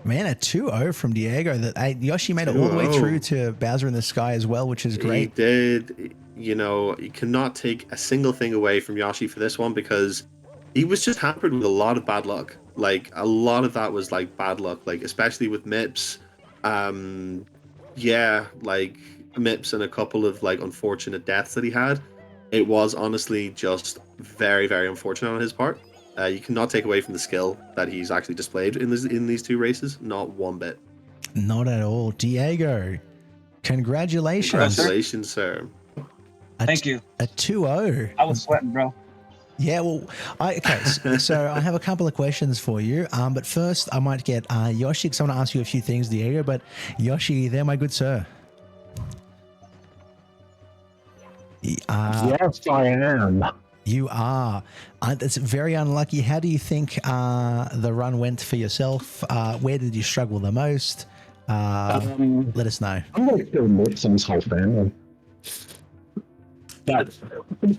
Speaker 1: Man, a 2-0 from Diego. Yoshi made it all the way through to Bowser in the Sky as well, which is great.
Speaker 3: He did. You cannot take a single thing away from Yoshi for this one because he was just hampered with a lot of bad luck. Like, a lot of that was, like, bad luck. Like, especially with Mips. Like, Mips and a couple of, like, unfortunate deaths that he had. It was honestly just very, very unfortunate on his part. You cannot take away from the skill that he's actually displayed in these 2 races. Not one bit.
Speaker 1: Not at all. Diego, congratulations.
Speaker 3: Congratulations, sir.
Speaker 2: Thank you.
Speaker 1: A 2-0.
Speaker 2: I was sweating, bro.
Speaker 1: Yeah, well, so I have a couple of questions for you. But first, I might get Yoshi, because I want to ask you a few things, Diego. But Yoshi, there, my good sir.
Speaker 4: Yes, I am.
Speaker 1: You are. That's very unlucky. How do you think the run went for yourself? Where did you struggle the most? Let us know.
Speaker 4: I'm going to kill Mitz and his whole family. But getting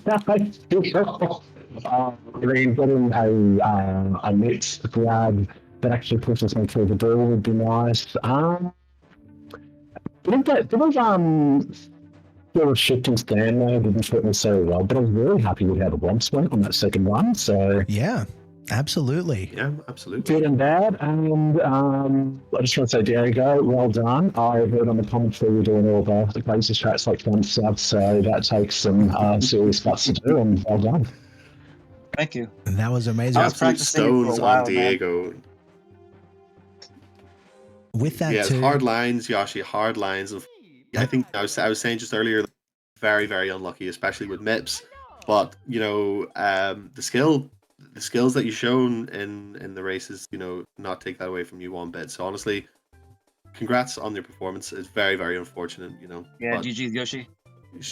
Speaker 4: a Mitz grab that actually pushes me through the door would be nice. There was shifting stand there, didn't fit me so well, but I was really happy with how the bumps went on that second one. So
Speaker 1: yeah, absolutely.
Speaker 3: Yeah, absolutely.
Speaker 4: Good and bad, and I just want to say, Diego, well done. I heard on the commentary you're doing all the crazy tracks like front stuff, so that takes some serious guts to do, and well done.
Speaker 2: Thank you.
Speaker 1: And that was amazing.
Speaker 2: I was practicing
Speaker 3: stones
Speaker 2: for a while,
Speaker 3: on Diego.
Speaker 2: Man.
Speaker 1: With that too.
Speaker 3: Hard lines, Yoshi, hard lines. I think I was saying just earlier, very, very unlucky, especially with Mips. But the skills that you've shown in the races, not take that away from you one bit. So honestly, congrats on your performance. It's very, very unfortunate,
Speaker 2: Yeah, GG's Yoshi.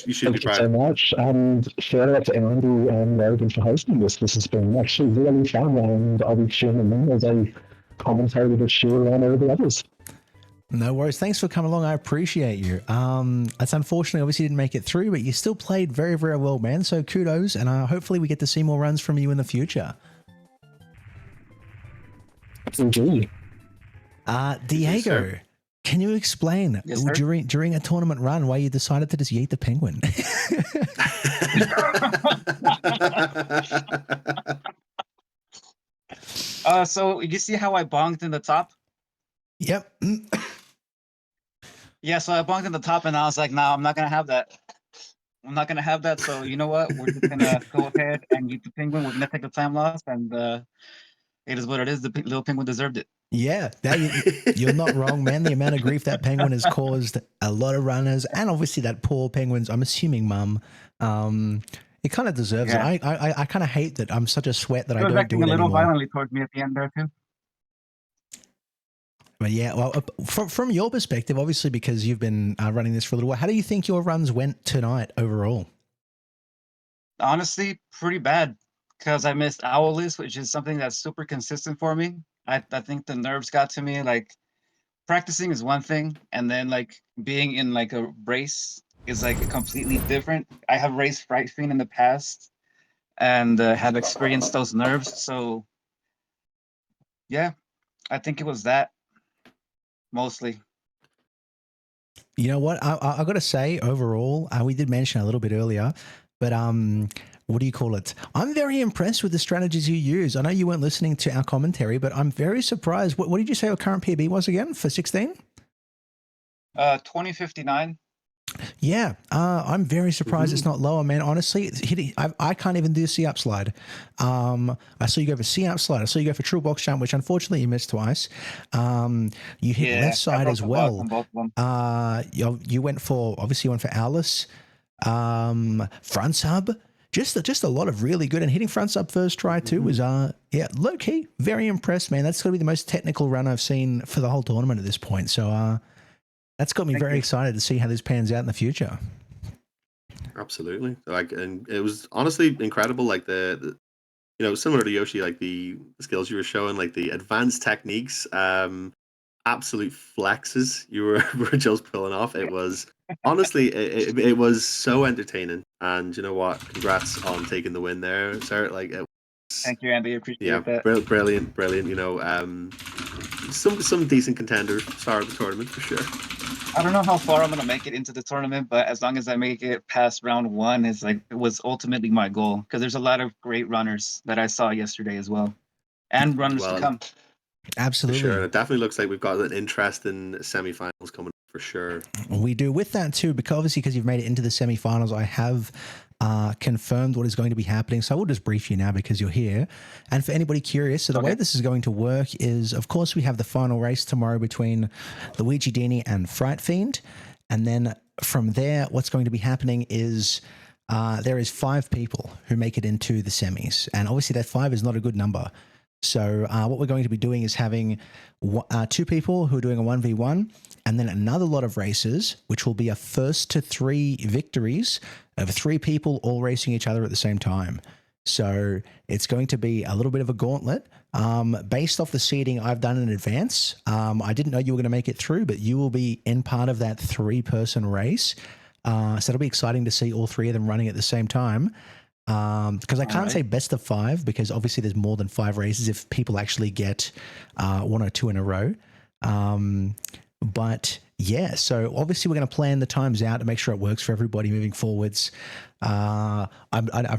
Speaker 3: You should be proud.
Speaker 4: Thank you so much, and shout out to Andy and Logan for hosting this. This has been actually really fun, and I'll be tuning in as a commentator this year and all the others.
Speaker 1: No worries. Thanks for coming along. I appreciate you. It's unfortunately, obviously, you didn't make it through, but you still played very, very well, man. So kudos, and hopefully we get to see more runs from you in the future.
Speaker 4: Indeed.
Speaker 1: Diego, can you explain during a tournament run why you decided to just yeet the penguin?
Speaker 2: So you see how I bonged in the top?
Speaker 1: Yep.
Speaker 2: Yeah, so I bunked in the top, and I was like, "No, I'm not gonna have that. I'm not gonna have that." So you know what? We're just gonna go ahead and eat the penguin. We're gonna take the time loss, and it is what it is. The little penguin deserved it.
Speaker 1: Yeah, you're not wrong, man. The amount of grief that penguin has caused a lot of runners, and obviously that poor penguin's, I'm assuming, mum. It kind of deserves it. I kind of hate that I'm such a sweat that I don't do it
Speaker 2: a little
Speaker 1: anymore.
Speaker 2: violently towards me at the end there too.
Speaker 1: But yeah, well, from your perspective, obviously, because you've been running this for a little while, how do you think your runs went tonight overall?
Speaker 2: Honestly, pretty bad, because I missed Owlist, which is something that's super consistent for me. I think the nerves got to me. Like, practicing is one thing, and then like being in like a race is like completely different. I have raced Fright Fiend in the past and have experienced those nerves. So yeah, I think it was that mostly.
Speaker 1: You know what? I got to say, overall, we did mention a little bit earlier, but what do you call it? I'm very impressed with the strategies you use. I know you weren't listening to our commentary, but I'm very surprised. What did you say your current PB was again for 16?
Speaker 2: 2059.
Speaker 1: Yeah, I'm very surprised it's not lower, man. Honestly, it's hitting. I can't even do C up slide. I saw you go for C up slide. I saw you go for true box jump, which unfortunately you missed twice. You hit left side as well. You went for Alice. Front sub. Just a lot of really good, and hitting front sub first try too was low key. Very impressed, man. That's got to be the most technical run I've seen for the whole tournament at this point. So that's got me very excited to see how this pans out in the future.
Speaker 3: Absolutely. Like, and it was honestly incredible. Like the similar to Yoshi, like the skills you were showing, like the advanced techniques, absolute flexes you were just pulling off. It was honestly, it was so entertaining. And you know what? Congrats on taking the win there, sir. Like,
Speaker 2: thank you, Andy. Appreciate that.
Speaker 3: Brilliant. You know, some decent contenders start of the tournament for sure.
Speaker 2: I don't know how far I'm gonna make it into the tournament, but as long as I make it past round one, it was ultimately my goal. Because there's a lot of great runners that I saw yesterday as well, and runners to come.
Speaker 1: Absolutely,
Speaker 3: for sure. It definitely looks like we've got an interesting semifinals coming for sure.
Speaker 1: We do with that too, because you've made it into the semifinals. I have confirmed what is going to be happening, so I will just brief you now because you're here. And for anybody curious, so the way this is going to work is, of course, we have the final race tomorrow between Luigi Dini and Fright Fiend, and then from there, what's going to be happening is there is 5 people who make it into the semis, and obviously that 5 is not a good number. So what we're going to be doing is having 2 people who are doing a 1v1, and then another lot of races, which will be a first to 3 victories of 3 people all racing each other at the same time. So it's going to be a little bit of a gauntlet. Based off the seeding I've done in advance, I didn't know you were going to make it through, but you will be in part of that 3-person race. So it'll be exciting to see all 3 of them running at the same time. Because I can't say best of 5, because obviously there's more than 5 races if people actually get 1 or 2 in a row. But yeah, so obviously we're going to plan the times out to make sure it works for everybody moving forwards. I'm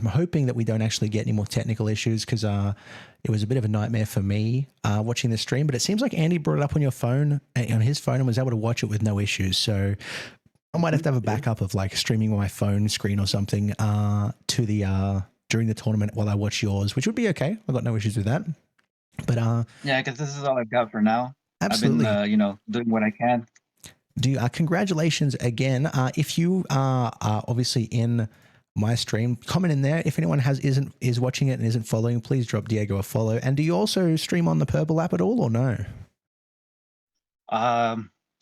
Speaker 1: hoping that we don't actually get any more technical issues, because it was a bit of a nightmare for me watching the stream. But it seems like Andy brought it up on his phone, and was able to watch it with no issues. So I might have to have a backup of like streaming on my phone screen or something to the during the tournament while I watch yours, which would be okay. I've got no issues with that. But
Speaker 2: yeah, because this is all I've got for now.
Speaker 1: Absolutely.
Speaker 2: I've been doing what I can.
Speaker 1: Congratulations again. If you are obviously in my stream, comment in there. If anyone is watching it and isn't following, please drop Diego a follow. And do you also stream on the Purple app at all, or no?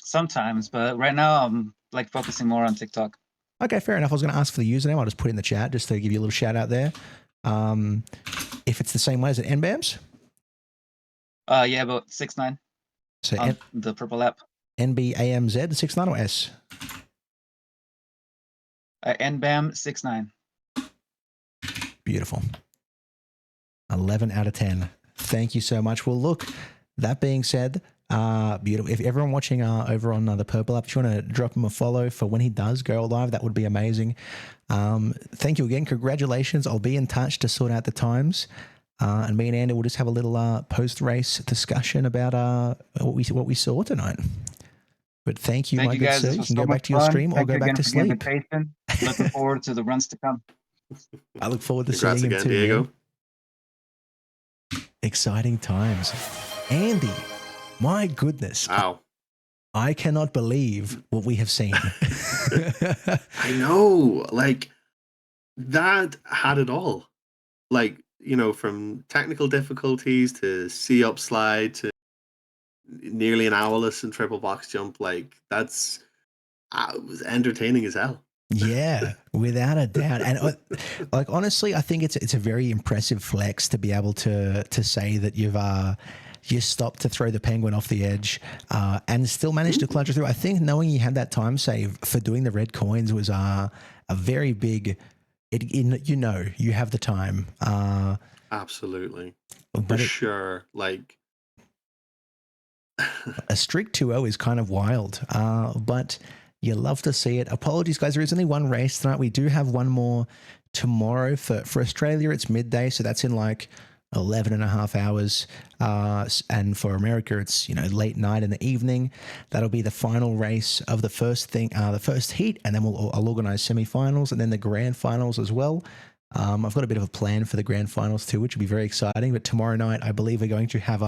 Speaker 2: Sometimes, but right now I'm like focusing more on TikTok.
Speaker 1: Okay, fair enough. I was going to ask for the username. I'll just put it in the chat just to give you a little shout out there. If it's the same way, is it NBAMS?
Speaker 2: Yeah, about 6'9".
Speaker 1: So
Speaker 2: on the Purple app.
Speaker 1: NBAMZ 6'9" or S?
Speaker 2: NBAM 6'9".
Speaker 1: Beautiful. 11 out of 10. Thank you so much. Well, look, that being said, beautiful. If everyone watching over on the Purple app, if you want to drop him a follow for when he does go live, that would be amazing. Thank you again. Congratulations. I'll be in touch to sort out the times. and me and Andy will just have a little post-race discussion about what we saw tonight. But thank you, my good
Speaker 2: guys.
Speaker 1: sir.
Speaker 2: This
Speaker 1: You
Speaker 2: was
Speaker 1: can
Speaker 2: so
Speaker 1: go back
Speaker 2: much
Speaker 1: to your
Speaker 2: fun.
Speaker 1: stream or
Speaker 2: Thank
Speaker 1: go
Speaker 2: you
Speaker 1: back
Speaker 2: again
Speaker 1: to
Speaker 2: for the
Speaker 1: sleep.
Speaker 2: invitation. Looking forward to the runs to come.
Speaker 1: I look forward to
Speaker 3: Congrats
Speaker 1: seeing him
Speaker 3: again,
Speaker 1: too.
Speaker 3: Diego.
Speaker 1: Man. Exciting times. Andy, my goodness.
Speaker 3: Wow.
Speaker 1: I cannot believe what we have seen.
Speaker 3: I know. Like, that had it all. Like, you know, from technical difficulties to C-up slide to nearly an hourless and triple box jump. Like, that's it was entertaining as hell.
Speaker 1: Yeah, without a doubt. And like, honestly, I think it's a very impressive flex to be able to say that you stopped to throw the penguin off the edge and still managed to clutch it through. I think knowing you had that time save for doing the red coins was a very big, you have the time.
Speaker 3: Absolutely.
Speaker 1: For
Speaker 3: sure. Like,
Speaker 1: a strict 2-0 is kind of wild, but you love to see it. Apologies, guys. There is only one race tonight. We do have one more tomorrow. For Australia, it's midday, so that's in like 11 and a half hours. And for America, it's late night in the evening. That'll be the final race of the first heat, and then I'll organize semifinals and then the grand finals as well. I've got a bit of a plan for the grand finals too, which will be very exciting. But tomorrow night, I believe we're going to have